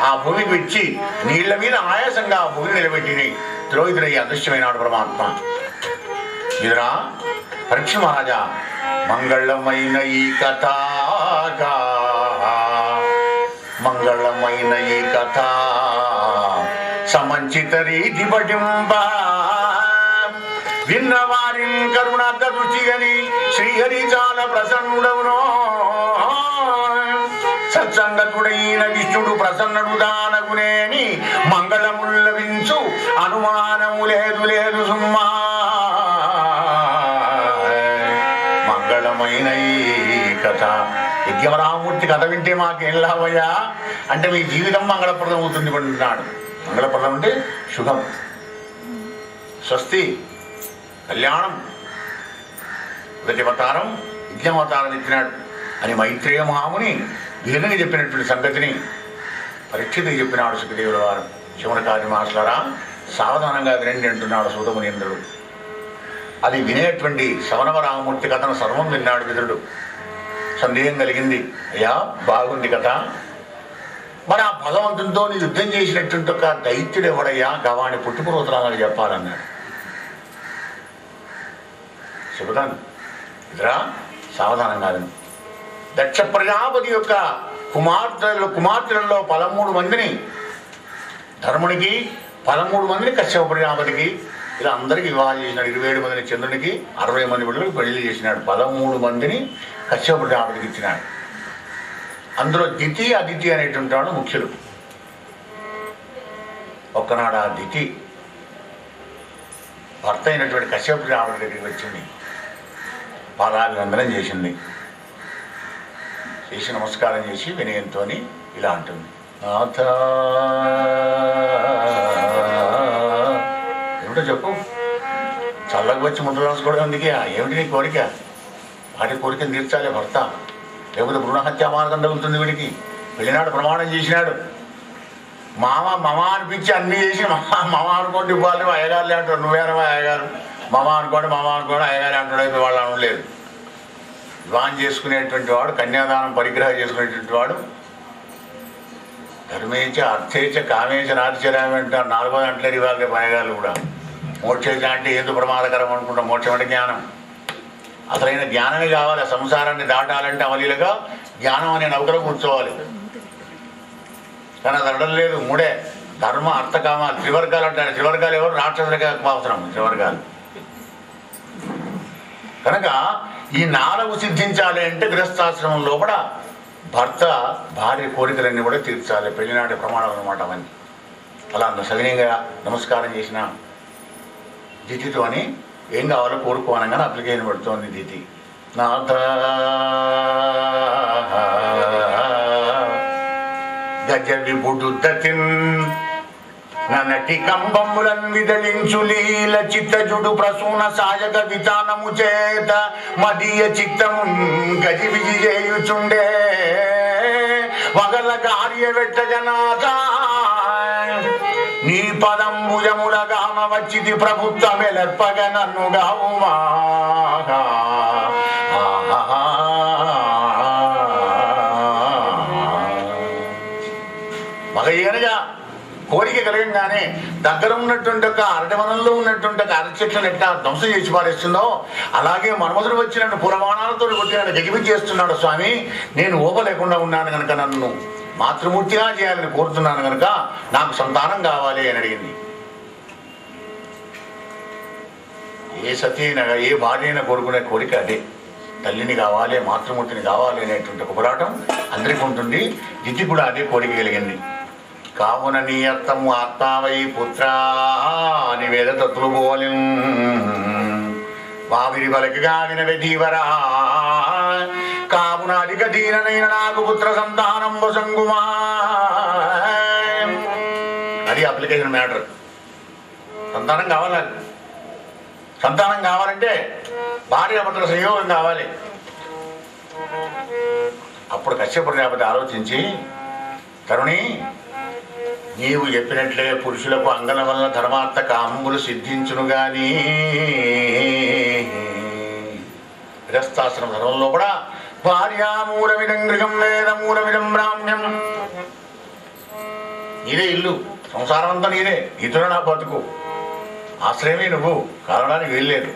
[SPEAKER 2] ఆ భూమికి ఇచ్చి నీళ్ల మీద ఆయాసంగా ఆ భూమిని నిలబెట్టి త్రోహితుడయ్యి అదృశ్యమైనాడు పరమాత్మ ఇదిరా పరీక్ష మహారాజా మంగళమైన ఈ కథ మంగళమైన ఈ కథ సమంచిత రీతి పఠింప విన్నవారి కరుణార్థ దృష్టిగని శ్రీహరి చాలా ప్రసన్నుడవునో సత్సంగతుడైన విష్ణుడు ప్రసన్నుడు దానగునేని మంగళములు లభించు అనుమానము లేదు లేదు సుమ్మా మంగళమైన ఈ కథ యజ్ఞవరామూర్తి కథ వింటే మాకేం లాభయ్యా అంటే మీ జీవితం మంగళప్రదం అవుతుంది అంటున్నాడు మంగళప్రదం అంటే శుభం స్వస్తి కళ్యాణం ప్రతివతారం యజ్ఞవతారం ఇచ్చినాడు అని మైత్రేయ మహాముని వీరుని చెప్పినటువంటి సంగతిని పరీక్షితుడు చెప్పినాడు సుఖదేవుల వారు శివుని కార్యమాసలరా సావధానంగా వినండి అంటున్నాడు సూతమునీంద్రుడు అది వినేటువంటి శవనవరామమూర్తి కథను సర్వం విన్నాడు విదురుడు సందేహం కలిగింది అయ్యా బాగుంది కదా మరి ఆ భగవంతునితో నీ యుద్ధం చేసినటువంటి ఒక దైత్యుడు ఎవడయ్యా గవాణి పుట్టుపూర్వతరాలకు చెప్పాలన్నాడు చెబుతాను ఇదిరా సావధానంగా దక్ష ప్రజాపతి యొక్క కుమార్తెలలో 13 మందిని ధర్మునికి 13 మందిని కశ్యప ప్రజాపతికి ఇలా అందరికి వివాహం చేసినాడు 27 మందిని చంద్రునికి 60 మంది బిడ్డలకు పెళ్లి చేసినాడు 13 మందిని కశ్యప ప్రజాపతికి ఇచ్చినాడు అందులో దితి అదితి అనేటువంటి వాడు ముఖ్యులు ఒక్కనాడు ఆ దితి భర్త అయినటువంటి కశ్యపుడి ఆవిడ దగ్గరికి వచ్చింది, పాదాభివందనం చేసింది. చేసి నమస్కారం చేసి వినయంతో ఇలా అంటుంది, నాథ ఏమిటో చెప్పు, చల్లగా వచ్చి ముద్ర రాసుకోవడం ఎందుకే, ఏమిటి నీ కోరిక? వాటి కోరికను తీర్చాలి భర్త, లేకపోతే భ్రూణహత్యా మార్గం తగులుతుంది వీడికి. వెళ్ళినాడు, ప్రమాణం చేసినాడు, మామ మమ అనిపించి అన్నీ చేసి మమ అనుకోండి ఇవ్వాలి, అయ్యగారులే అంటాడు. నువ్వేనమా అయ్యగారు, మమ అనుకోండి అయ్యగారు అంటాడు. అయితే వాళ్ళు అనలేదు. వివాహం చేసుకునేటువంటి వాడు, కన్యాదానం పరిగ్రహం చేసుకునేటువంటి వాడు ధర్మేచ అర్థేచ కామేచ నాతిచరామి అంటారు. 4వ అంటలేరు ఇవాళ రేపు అయ్యగారు కూడా. మోక్షేచ అంటే ఎందుకు ప్రమాదకరం అనుకుంటాం, మోక్షం అంటే జ్ఞానం. అసలైన జ్ఞానమే కావాలి. సంసారాన్ని దాటాలంటే అవలీలుగా జ్ఞానం అనే నౌకలో కూర్చోవాలి. కానీ అది అనడం లేదు. 3 ధర్మ అర్థ కామాలు, త్రివర్గాలు అంటారు. త్రివర్గాలు ఎవరు? రాక్షసులకే అవసరం త్రివర్గాలు. కనుక ఈ 4 సిద్ధించాలి అంటే గృహస్థాశ్రమంలో కూడా భర్త భార్య కోరికలన్నీ కూడా తీర్చాలి. పెళ్లినాటి ప్రమాణం అన్నమాట అవన్నీ. అలా సవినయంగా నమస్కారం చేసిన దితితో అని ఏం కావాలో కోరుకోనగానే అప్లికేషన్ పెడుతోంది దితి. నాథ గజ విభుడుద్దతిన్ ననటి కంబములన్ విదలించు లీల చిత్తజుడు ప్రసూన సాయక విధానము చేత మదీయ చిత్తము గజి విజి చేయుచుండే వగల కార్య వెట్టజనాథ నీ పదంబుజముల గాన వచ్చిది ప్రభుత్వమెలర్పగ నన్ను గావుమా. మగయ్యనగా కోరిక కలగంగానే దగ్గర ఉన్నటువంటి ఒక అరటివనంలో ఉన్నటువంటి ఒక అరటి చెట్లను ఎట్లా ధ్వంసం చేసి పారేస్తుందో అలాగే మన్మధుడు వచ్చినట్టు పురమాణాలతో కొట్టినాడు, జగిపి చేస్తున్నాడు. స్వామి, నేను ఓపలేకుండా ఉన్నాను కనుక నన్ను మాతృమూర్తిగా చేయాలని కోరుతున్నాను కనుక నాకు సంతానం కావాలి అని అడిగింది. ఏ సతీ అయినా ఏ భార్య అయినా కోరుకునే కోరిక అదే. తల్లిని కావాలి, మాతృమూర్తిని కావాలి అనేటువంటి ఒక పోరాటం అందరికీ ఉంటుంది. దితి కూడా అదే కోరిక కలిగింది. కావున నీ అర్థము ఆత్మావై పుత్ర నివేద తత్తులు పోలి వావిరి వలకిగా వినవెదీవరా కావున అధిక దీననైన నాకు పుత్ర సంతానం సంగుమా. అది అప్లికేషన్ మ్యాటర్. సంతానం కావాలి. నాకు సంతానం కావాలంటే భార్యాభర్తల సంయోగం కావాలి. అప్పుడు కశ్యప ప్రజాపతి ఆలోచించి, తరుణి, నీవు చెప్పినట్లే పురుషులకు అంగల వల్ల ధర్మార్థ కామములు సిద్ధించును గాని గృహస్థాశ్రమ ధర్మంలో కూడా భార్యామూలమిదం గృహం వేదమూలమిదం బ్రాహ్మ్యం. నీదే ఇల్లు, సంసారం అంతా నీదే, నీతో నా బతుకు, ఆశ్రయమే నువ్వు, కారణానికి వీల్లేదు.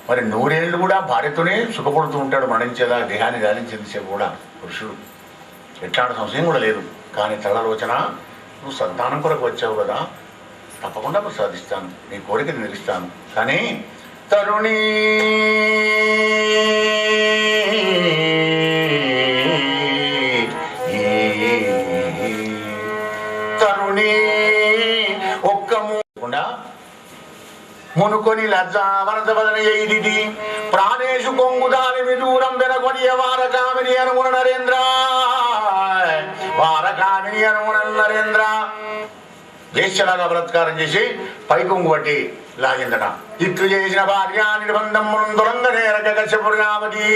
[SPEAKER 2] మరి 100 ఏళ్ళు కూడా భార్యతోనే సుఖపడుతూ ఉంటాడు, మరణించేదా దేహాన్ని ధ్యానించేసేపు కూడా పురుషుడు. ఎట్లాంటి సంశయం కూడా లేదు. కానీ తలలోచన, నువ్వు సంతానం కొరకు వచ్చావు కదా, తప్పకుండా ప్రసాదిస్తాను, నీ కోరికను నిలుస్తాను. కానీ తరుణి తరుణి ఒక్క మునుకొని లజ్జా వరద వదన ఎయిది ప్రాణేషు కొంగుదాని విదూరం వెనకొని వారకామిని అనుగుణ నరేంద్ర వారకామిని అనుగుణ నరేంద్ర. వేశ్యలాగా బలత్కారం చేసి పైకొంగు బట్టి లాగిందట. ఇట్లు చేసిన భార్య నిర్బంధం దొరంగనేరక కశ్యపుర్యావతి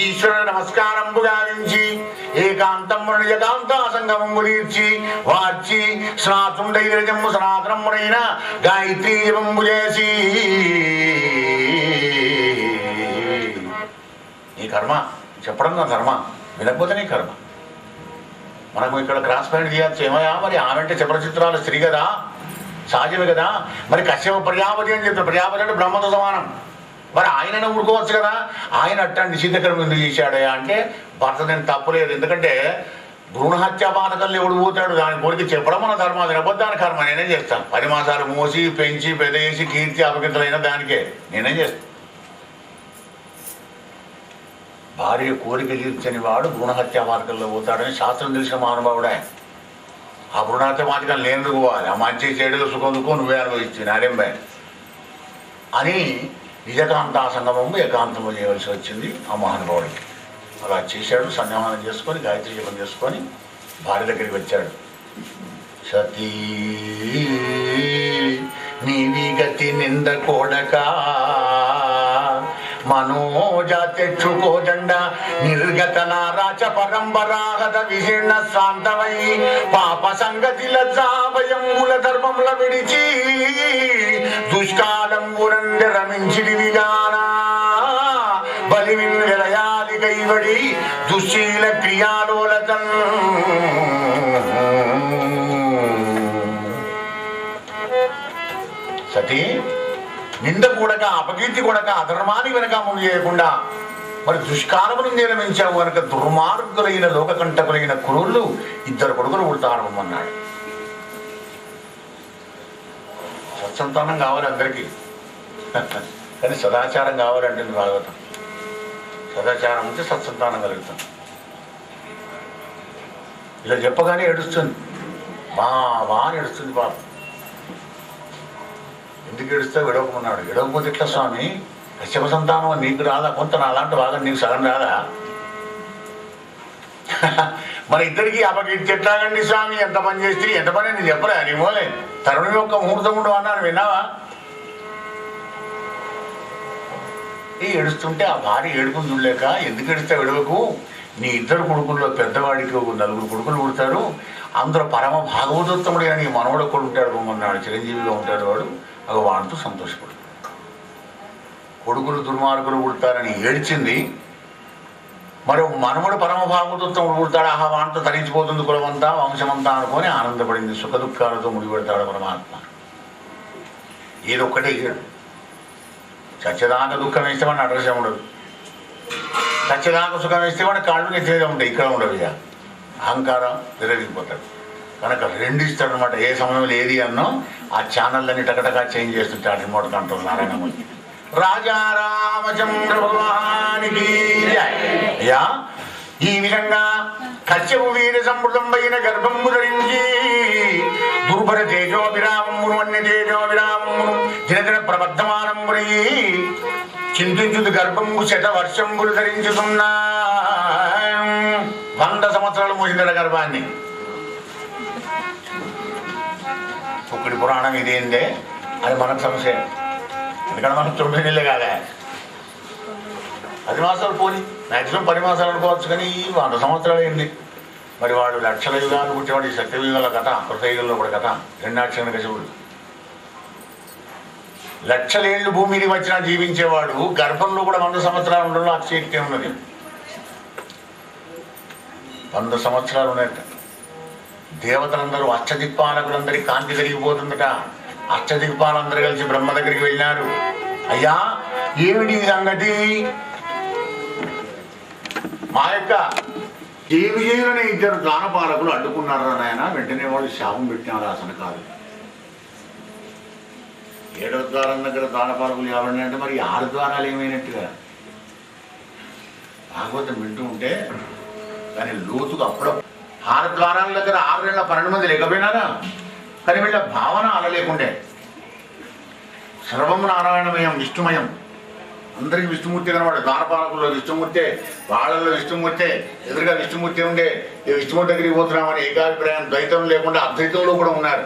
[SPEAKER 2] ఈశ్వర నమస్కారంబు గావించి ఏకాంతమున నిజకాంత సంగమము తీర్చి వార్చి స్నాతుండైరజము సనాతనమునైన గాయత్రీ జపంబు చేసి నీ కర్మ చెప్పడం నా ధర్మ, వినకపోతే నీ కర్మ. మనకు ఇక్కడ క్రాస్ పాయింట్ తీయచ్చు. ఏమయ్యా మరి ఆమె అంటే చిత్రాల స్త్రీ కదా, సహజమే కదా. మరి కశ్యప ప్రజాపతి అని చెప్తారు. ప్రజాపతి అంటే బ్రహ్మతో సమానం. మరి ఆయననే ఊరుకోవచ్చు కదా. ఆయన అట్లాంటి నిషిద్ధకరం ఎందుకు చేశాడయా అంటే భర్త నేను తప్పులేదు. ఎందుకంటే భ్రూణహత్యా బాధకల్ని ఎవడు పోతాడు, దాని కోరిక చెప్పడం మన ధర్మ, నిబద్ధాన్ని కర్మ నేనేం చేస్తాను. 10 మాసాలు మోసి పెంచి పెద్ద చేసి కీర్తి అపకీర్తులైన దానికే నేనేం చేస్తాను. భార్య కోరిక తీర్చని వాడు భ్రూణహత్యా మార్గంలో పోతాడని శాస్త్రం తెలిసిన మహానుభావుడే. ఆ భ్రూణహత్య మార్గాలు నేను పోవాలి, ఆ మంచి చెడులు సుఖం దుఃఖం నువ్వే అనుభవించి నాడేం భయ అని నిజకాంతా సంగమము ఏకాంతము చేయవలసి వచ్చింది ఆ మహానుభావుడికి. అలా చేశాడు. సంధ్యావనం చేసుకొని గాయత్రి జపం చేసుకొని భార్య దగ్గరికి వచ్చాడు. సతీ నీవి గతి నింద కోడక మనోజ తెచ్చుకోజండ నిర్గత నారాచ పరంపరాగత విశీర్ణ శాంతమై పాప సంగతి లజ్జాభయంబుల ధర్మముల విడిచి దుష్కాలంబునంద రమించిడి విగానా బలివిన్ విలయాలి కైవడి దుశ్శీల క్రియాలోలతన్. సతీ నింద కూడక అపకీర్తి కూడక అధర్మానికి వెనక ముందు చేయకుండా మరి దుష్కారమును నిర్మించావు కనుక దుర్మార్గులైన లోకకంటకులైన కురుళ్ళు 2 కొడుకులు పుడతారమ్మన్నాడు. సత్సంతానం కావాలి అందరికీ, కానీ సదాచారం కావాలంటే భాగవతం. సదాచారం ఉంటే సత్సంతానం కలుగుతాం. ఇలా చెప్పగానే ఏడుస్తుంది, మా అని ఏడుస్తుంది పాప. ఎందుకు ఏడుస్తావు? ఎడవకున్నాడు. ఎడవకపోతే ఎట్లా స్వామి? కశ్యప సంతానం నీకు రాదా? కొంత నాలాంటి బాగా నీకు సగం రాదా? మన ఇద్దరికి అపకీర్తి ఎట్లాగండి స్వామి? ఎంత పని చేస్తే ఎంత పని నేను చెప్పలే నీ మోలే తరుణం యొక్క ముహూర్తం ఉండు అన్నాను, విన్నావా? ఈ ఏడుస్తుంటే ఆ భార్య ఏడుకుని చూడలేక, ఎందుకు ఏడుస్తావు? ఎడవకు, నీ 2 కొడుకుల్లో పెద్దవాడికి 4 కొడుకులు పుడతారు, అందులో పరమ భాగవతోత్తముడైన నీ మనవడు కూడా ఉంటాడు బొమ్మన్నాడు, చిరంజీవిగా ఉంటాడు వాడు. వాడితో సంతోషపడు. కొడుకులు దుర్మార్గులు పుడతారని ఏడ్చింది. మరి మనవడు పరమ భాగవతోత్తముడు పుడతాడు, ఆహా వాడితో తరించిపోతుంది కులమంతా వంశమంతా అనుకొని ఆనందపడింది. సుఖ దుఃఖాలతో ముడిపెడతాడు పరమాత్మ. ఏదొక్కటే ఇయ్యడు. చచ్చదాకా దుఃఖం వేస్తే వాడిని అడ్రస్ ఉండదు, చచ్చదాకా సుఖం వేస్తే వాడి కాళ్ళు నెత్తిగా ఉంటాయి, ఇక్కడ ఉండవు. ఇక అహంకారం విరగిపోతాడు కనుక 2 ఇస్తాడు అనమాట. ఏ సమయంలో ఏది అన్నో ఆ ఛానళ్ళని టకటకా చేంజ్ చేస్తుంటాడు. Remote control Narayanamurthy. రాజా రామచంద్ర భగవానికి అయ్యా ఈ విధంగా కశ్యపు వీర సమృద్ధమైన గర్భంబు ధరించి దుర్భర తేజోభిరామమును అన్య తేజోభిరామమును దినదిన ప్రబద్ధమానమురయి చింతించుదు గర్భంబు 100 వర్షంబులు ధరించుతున్నా. 100 సంవత్సరాలు మోసిందట గర్భాన్ని. కుక్కడి పురాణం ఇదేందే అది మనకు సమస్య. ఎందుకంటే మనకు 9 నెలలే కాదా, 10 మాసాలు పోని, మ్యాక్సిమం 10 మాసాలు అనుకోవచ్చు. కానీ ఈ 100 సంవత్సరాలు అయింది. మరి వాడు లక్షల యుగాలు పుట్టేవాడు. ఈ సత్యయుగాల కథ, కృతయుగంలో కూడా కథ. 2 కశివుడు లక్షలేళ్ళు భూమి మీద వచ్చినా జీవించేవాడు. గర్భంలో కూడా 100 సంవత్సరాలు ఉండడంలో అతిశక్తి ఉన్నది. 100 సంవత్సరాలు ఉన్నట్టు. దేవతలందరూ అష్టదిక్పాలకులందరికీ కాంతి కలిగిపోతుందట. అష్టదిక్పాలందరూ కలిసి బ్రహ్మ దగ్గరికి వెళ్ళినారు. అయ్యా ఏమిటి సంగతి? మా యొక్క ఏమి చేయాలని 2 దానపాలకులు అడ్డుకున్నారు నాయన. వెంటనే వాళ్ళు శాపం పెట్టినారు. అసలు కాదు 7వ ద్వారం దగ్గర దానపాలకులు ఎవరండి అంటే మరి 6 ద్వారాలు ఏమైనట్టుగా భాగవతం వింటూ ఉంటే కానీ లోతుగా అప్పుడప్పుడు 6 ద్వారాల దగ్గర 6 నెలల 12 మంది లేకపోయినారా? కానీ వీళ్ళ భావన అలా లేకుండే. సర్వం నారాయణమయం, విష్ణుమయం. అందరికీ విష్ణుమూర్తి కనబడే. ద్వారపాలకుల్లో విష్ణుమూర్తే, వాళ్ళల్లో విష్ణుమూర్తే, ఎదురుగా విష్ణుమూర్తి ఉండే. ఈ విష్ణుమూర్తి దగ్గరికి పోతున్నామని ఏకాభిప్రాయం, ద్వైతం లేకుండా అద్వైతంలో కూడా ఉన్నారు.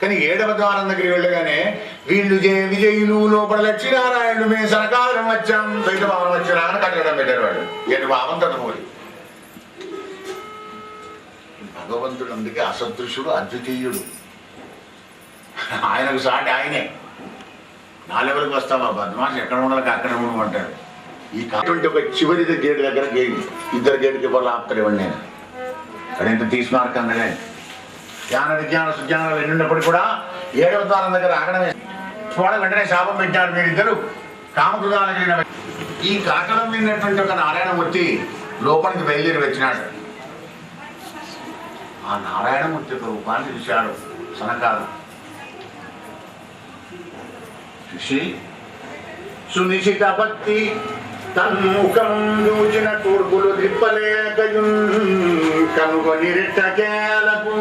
[SPEAKER 2] కానీ 7వ ద్వారం దగ్గరికి వెళ్ళగానే వీళ్ళు విజయులు లోపల లక్ష్మీనారాయణుడు మేము సరకాలం వచ్చాం, ద్వైత భావన వచ్చారా అని కట్టడం పెట్టారు వాడు. ఏంటి భావం తట్టుకోలి. భగవంతుడు అందుకే అసదృశుడు, అద్వితీయుడు. ఆయనకు సాటి ఆయనే. 4 లెవెల్కి వస్తావా బద్మాష్, ఎక్కడ ఉండాలి అక్కడ ఉండమంటాడు. ఈ కాబట్టి ఒక చివరి గేటు దగ్గర 2 గేటుకి ఎవరు ఆపుతారేవండి. నేను అదేంత తీసుకున్నారకన్నదే జ్ఞాన విజ్ఞాన సుజ్ఞానాలు ఎన్నున్నప్పటికీ కూడా 7వ ద్వారం దగ్గర ఆగడమే. చూడ వెంటనే శాపం పెట్టారు మీరిద్దరు కామకృతాలైన. ఈ కాకడం విన్నటువంటి ఒక నారాయణమూర్తి లోపలికి బయలుదేరి వచ్చినాడు. ఆ నారాయణమూర్తి యొక్క రూపాన్ని చూశాడు సనకాలు. చూసి సునిశిత భక్తి తన్ముఖం దూచిన తూర్పులు దిప్పలేకయున్ కనుగొని రెట్టకేలకు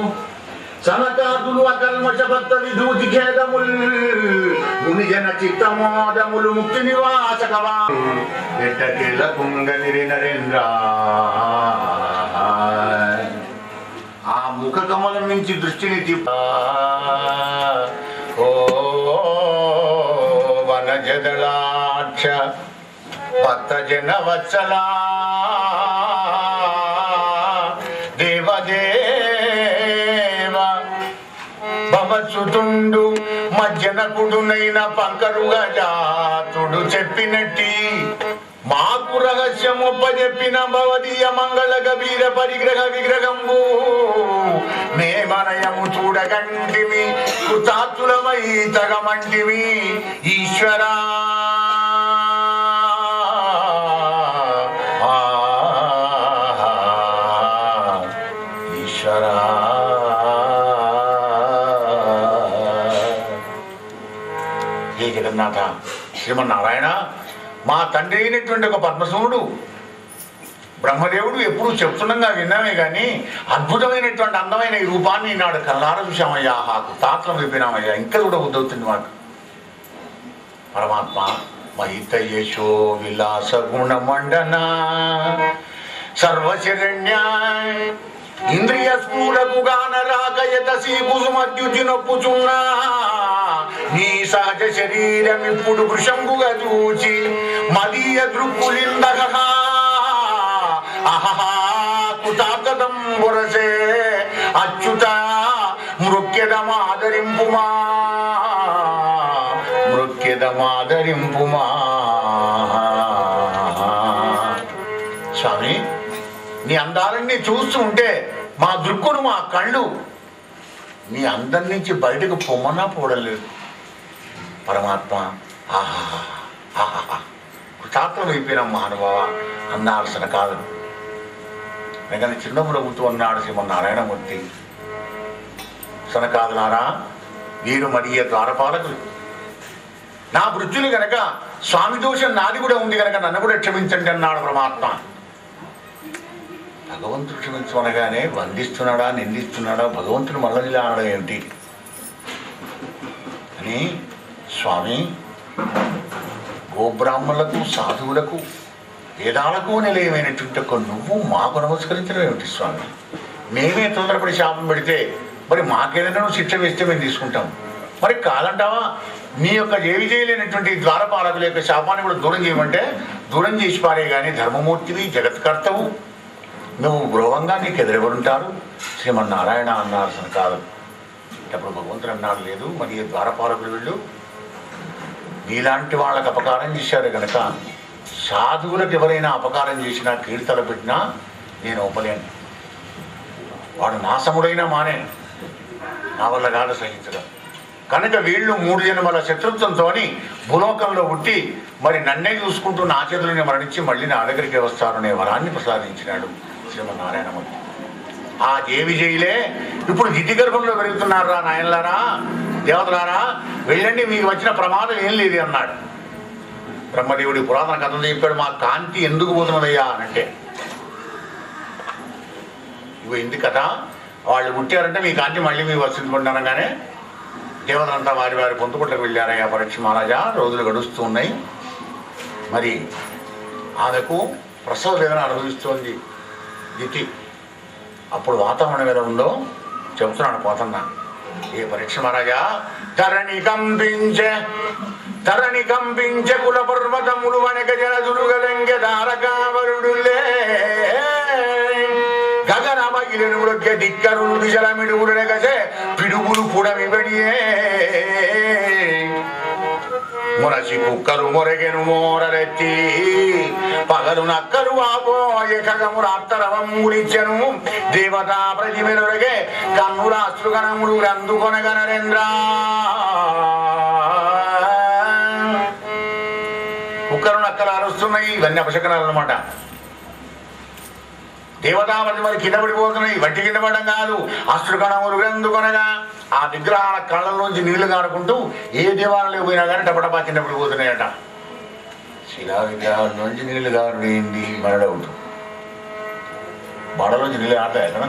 [SPEAKER 2] సనకాదులు అకల్మష భక్త విధూతి ఖేదముల్ మునిజన చిత్తమోదములు ముక్తి నివాసకవా రెట్టకేల కుంగనిరి నరేంద్ర. ఆ ముఖ కమలం నుంచి దృష్టిని ఓ వనజదళాక్ష భక్త జన వత్సలా దేవదేవ భవత్సుతుండు మజ్జనకుడునైన పంకరుగా జాతుడు చెప్పినట్టి మాకు రహస్యమొప్పజెప్పిన భవదీయ మంగళ గభీర పరిగ్రహ విగ్రహంబు మేమనయము చూడగంటిమి కృతాత్తులమై తగమంటిమి ఈశ్వరా. ఈశ్వరా హే జగన్నాథ శ్రీమన్నారాయణ, మా తండ్రి అయినటువంటి ఒక పద్మశివుడు బ్రహ్మదేవుడు ఎప్పుడు చెప్తుండగా విన్నామే కానీ అద్భుతమైనటువంటి అందమైన ఈ రూపాన్ని నాడు కళ్ళార చూశామయ్యా, హాకు తాత్రం విప్పినామయ్యా, ఇంకా కూడా ఉద్దవుతుంది మాకు. పరమాత్మ మహిత యశో విలాస గుణ మండన సర్వశరణ్య ఇంద్రియ స్ఫూలకు గాన రాకయత సీకుసుమద్యుతి నొప్పుచున్నా నీ సహజ శరీరం ఇప్పుడు వృషంబుగా చూచి మదీయ దృక్కులిందగ అహహా కుతాకదం బొరసే అచ్యుత మృక్యదమాదరింపుమా మృక్యదమాదరింపుమా. స్వామి, నీ అందాలన్నీ చూస్తూ ఉంటే మా దృక్కును మా కళ్ళు నీ అందరి నుంచి బయటకు పొమ్మన్నా పోవడం పరమాత్మ. ఆహా ఆహా కృతార్థం అయిపోయిన మహానుభావ అన్నాల్సిన కాదు. కానీ చిన్నప్పుడు అవుతూ అన్నాడు శ్రీమన్నారాయణమూర్తి, సనకాదులారా వీరు మరియ ద్వారపాలకులు, నా వృద్ధులు గనక స్వామి దోషం నాది కూడా ఉంది కనుక నన్ను కూడా క్షమించండి అన్నాడు పరమాత్మ. భగవంతుడు క్షమించమనగానే వందిస్తున్నాడా నిందిస్తున్నాడా, భగవంతుడు మళ్ళీ అనడం ఏమిటి అని స్వామి గోబ్రాహ్మణులకు సాధువులకు వేదాలకు నిలయమైనటువంటి ఒక నువ్వు మాకు నమస్కరించడం ఏమిటి స్వామి? మేమే తొందరపడి శాపం పెడితే మరి మాకేదైనా నువ్వు శిక్ష వేస్తే మేము తీసుకుంటాం. మరి కాదంటావా? నీ యొక్క ఏవి చేయలేనటువంటి ద్వారపాలకుల యొక్క శాపాన్ని కూడా దూరం చేయమంటే దూరం చేసి పారే కానీ ధర్మమూర్తివి జగత్కర్తవు నువ్వు గృహంగా నీకు ఎదురెవరుంటారు? శ్రీమన్నారాయణ అన్నారు కాదు. అప్పుడు భగవంతుడు అన్నాడు, లేదు మరి ద్వారపాలకులు వీళ్ళు నీలాంటి వాళ్ళకి అపకారం చేశారు కనుక సాధువులకు ఎవరైనా అపకారం చేసినా కీర్తలు పెట్టినా నేను ఒప్పలేను. వాడు నాశముడైనా మానే, నా వల్ల కాదు సహించడం. కనుక వీళ్ళు 3 జన్మల శత్రుత్వంతో భూలోకంలో పుట్టి మరి నన్నే చూసుకుంటూ నా చేతులని మరణించి మళ్ళీ నా దగ్గరికి వస్తారనే వరాన్ని ప్రసాదించినాడు శ్రీమన్నారాయణమూర్తి. ఆ దేవి జైలే ఇప్పుడు దితి గర్భంలో పెరుగుతున్నారా నాయనలారా, దేవతలారా, వెళ్ళండి, మీకు వచ్చిన ప్రమాదం ఏం లేదు అన్నాడు. బ్రహ్మదేవుడి పురాతన కథలు చెప్పాడు. మా కాంతి ఎందుకు పోతున్నదయ్యా అనంటే, ఇవి ఎందుకు కథ, వాళ్ళు పుట్టారంటే మీ కాంతి మళ్ళీ మీకు వస్తుందనగానే దేవతలంతా వారి వారి పొంతుపుట్లకు వెళ్ళారయ్యా పరీక్ష మహారాజా. రోజులు గడుస్తూ ఉన్నాయి. మరి ఆమెకు ప్రసవ వేదన అనుభవిస్తోంది దితి. అప్పుడు వాతావరణం ఎలా ఉందో చెబుతున్నాడు పోతన్న. ఏ పరీక్ష మహారాజా, ధరణి కంపించే కుల పర్వతములు వనక జలదులుగలంగె దారకావరుడులే గగనమగిలిను ఉడక్కె దిక్కరులు దిశలమిడుగుడెగసే పిడుగులు పుడమిబడియే మురసి కుక్కలు మొరగెను మోరలెత్తి పగలు నక్కలు వాపోయే ఖగముల అత్తరవముడిచెను దేవతా ప్రతిమెలొరగే కన్నురాశ్రుగణముడు అందుకొనగ నరేంద్ర. కుక్కలు నక్కలు అరుస్తున్నాయి, ఇవన్నీ అపశకనాలు అన్నమాట. దేవతావతి మరి కింద పడిపోతున్నాయి, వట్టి కింద పడడం కాదు, అశ్రుకణములు ఎందుకొనగా ఆ విగ్రహాల కళ్ళలోంచి నీళ్లు కారుకుంటూ ఏ దేవాలయంలో పోయినా కానీ టపటపా కింద పడిపోతున్నాయట. శిలా విగ్రహాల నుంచి నీళ్లు కావడం ఏంది మన డౌట్. బడలోంచి నీళ్ళు ఆడతాయి కదా.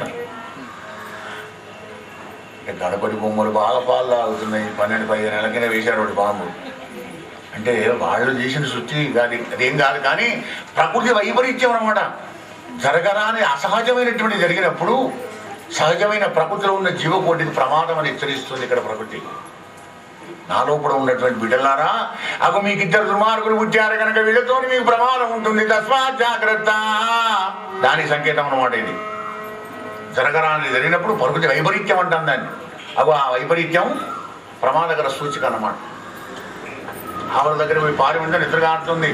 [SPEAKER 2] గణపతి బొమ్మలు బాగా పాలు తాగుతున్నాయి. 12-15 నెలల కింద వేశాడు ఒకటి బాంబు. అంటే వాళ్ళు చేసిన శుద్ధి కాదు, అదేం కాదు. కానీ ప్రకృతి వైపరీత్యం అన్నమాట. జరగరాని అసహజమైనటువంటి జరిగినప్పుడు సహజమైన ప్రకృతిలో ఉన్న జీవకోటికి ప్రమాదం అని హెచ్చరిస్తుంది ఇక్కడ ప్రకృతి. నా లోపల ఉన్నటువంటి బిడ్డలారా, అగో మీకు 2 దుర్మార్గులు పుట్టారు కనుక వీళ్ళతో మీకు ప్రమాదం ఉంటుంది, తస్మాత్ జాగ్రత్త. దాని సంకేతం అన్నమాట ఇది. జరగరాని జరిగినప్పుడు ప్రకృతి వైపరీత్యం అంటాం దాన్ని. అగో ఆ వైపరీత్యం ప్రమాదకర సూచిక అన్నమాట. ఆవిడ దగ్గర పోయి పారి ఉంటే నిద్రగా ఆడుతుంది.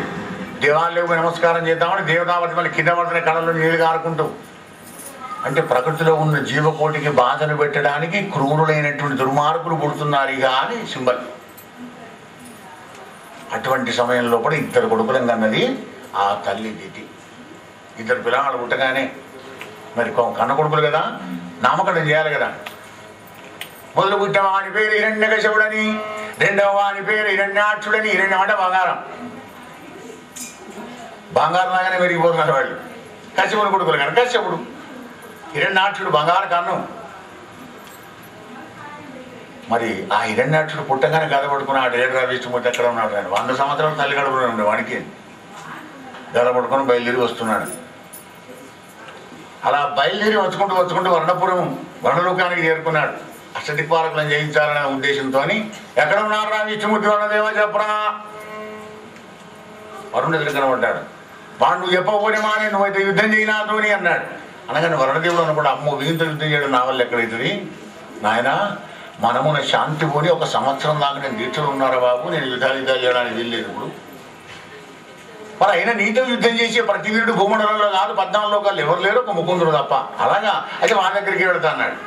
[SPEAKER 2] దేవాలయంలో నమస్కారం చేద్దామని దేవతావతి మళ్ళీ కింద పడుతున్న కళలో నీళ్ళు కారుకుంటూ. అంటే ప్రకృతిలో ఉన్న జీవకోటికి బాధను పెట్టడానికి క్రూరులైనటువంటి దుర్మార్గులు పుడుతున్నారు ఇక అని సింబల్. అటువంటి సమయంలో కూడా 2 కొడుకులం కన్నది ఆ తల్లి దితి. 2 పిల్లలు పుట్టగానే మరి కన్న కొడుకులు కదా, నామకరణం చేయాలి కదా. మొదలు పుట్టిన వాని పేరు హిరణ్యకశపుడని, రెండవ వాని పేరు హిరణ్యాక్షుడని. హిరణ్యం అంటే బంగారం. బంగారం లాగానే పెరిగిపోతున్నారు వాళ్ళు. కశ్యపుని కొడుకులు కానీ కశ్యపుడు, హిరణ్యాక్షుడు బంగారు కన్నం. మరి ఆ హిరణ్యాక్షుడు పుట్టగానే గద పడుకుని ఆ డేడ్రా విష్ణుమూర్తి ఎక్కడ ఉన్నాడు ఆయన. 100 సంవత్సరాలు తల్లి గడుపునే ఉండే వాడికి గద పడుకొని బయలుదేరి వస్తున్నాడు. అలా బయలుదేరి వచ్చుకుంటూ వర్ణపురం వర్ణలోకానికి చేరుకున్నాడు. అష్టదిక్పాలకులను జయించాలనే ఉద్దేశంతో ఎక్కడ ఉన్నాడు రా విష్ణుమూర్తి వర్ణదేవ చెప్పరా. వరుణుడు ఎదురు కనబడ్డాడు. వాడు నువ్వు చెప్పకపోతే మానే నువ్వైతే యుద్ధం చేయనాతోని అన్నాడు. అనగానే వరుణదేవుడు అన్నప్పుడు అమ్మో వీంతో యుద్ధం చేయడం నా వల్ల ఎక్కడైతుంది నాయన, మనమున శాంతి పోని 1 సంవత్సరం దాకా నేను దీక్షలు ఉన్నారా బాబు, నేను యుద్ధాలు చేయడానికి వీల్లేదు ఇప్పుడు. మరి అయినా నీతో యుద్ధం చేసే ప్రతి వీరుడు భూమండలంలో కాదు 14 లోకాలు ఎవరు లేరు, ఒక ముకుందుడు తప్ప. అలాగా అయితే వాళ్ళ దగ్గరికి వెళతా అన్నాడు.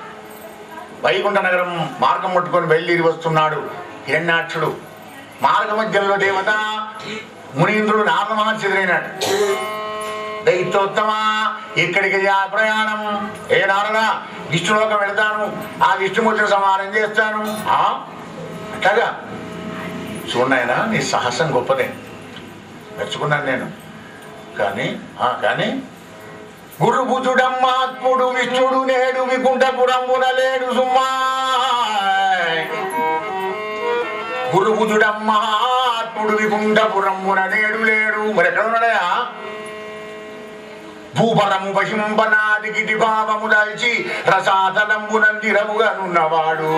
[SPEAKER 2] వైకుంఠ నగరం మార్గం పట్టుకొని బయలుదేరి వస్తున్నాడు హిరణ్యాక్షుడు. మార్గ మధ్యంలో దేవత మునీంద్రుడు నారద మహర్షి ఎదురైనాడు. దైత్యోత్తమా ఇక్కడికి ప్రయాణం, ఏ నారద విష్ణులోకం వెళతాను, ఆ విష్ణుమూర్తిని సంహారం చేస్తాను. అట్లాగా చూడనాయన నీ సాహసం గొప్పదే, మెచ్చుకున్నాను నేను. కానీ గురుబుజుడమ్మాత్ముడు విష్ణుడు నేడు వికుంఠపురమున లేడు సుమ్మా. గురుబుజుడమ్మాత్ముడు వికుంఠపురమున నేడు లేడు. మరి ఎక్కడ ఉన్నాడయా? భూపరము పశింపనాదికి భావము దాల్చి రసాతలంబునందిరముగానున్నవాడు.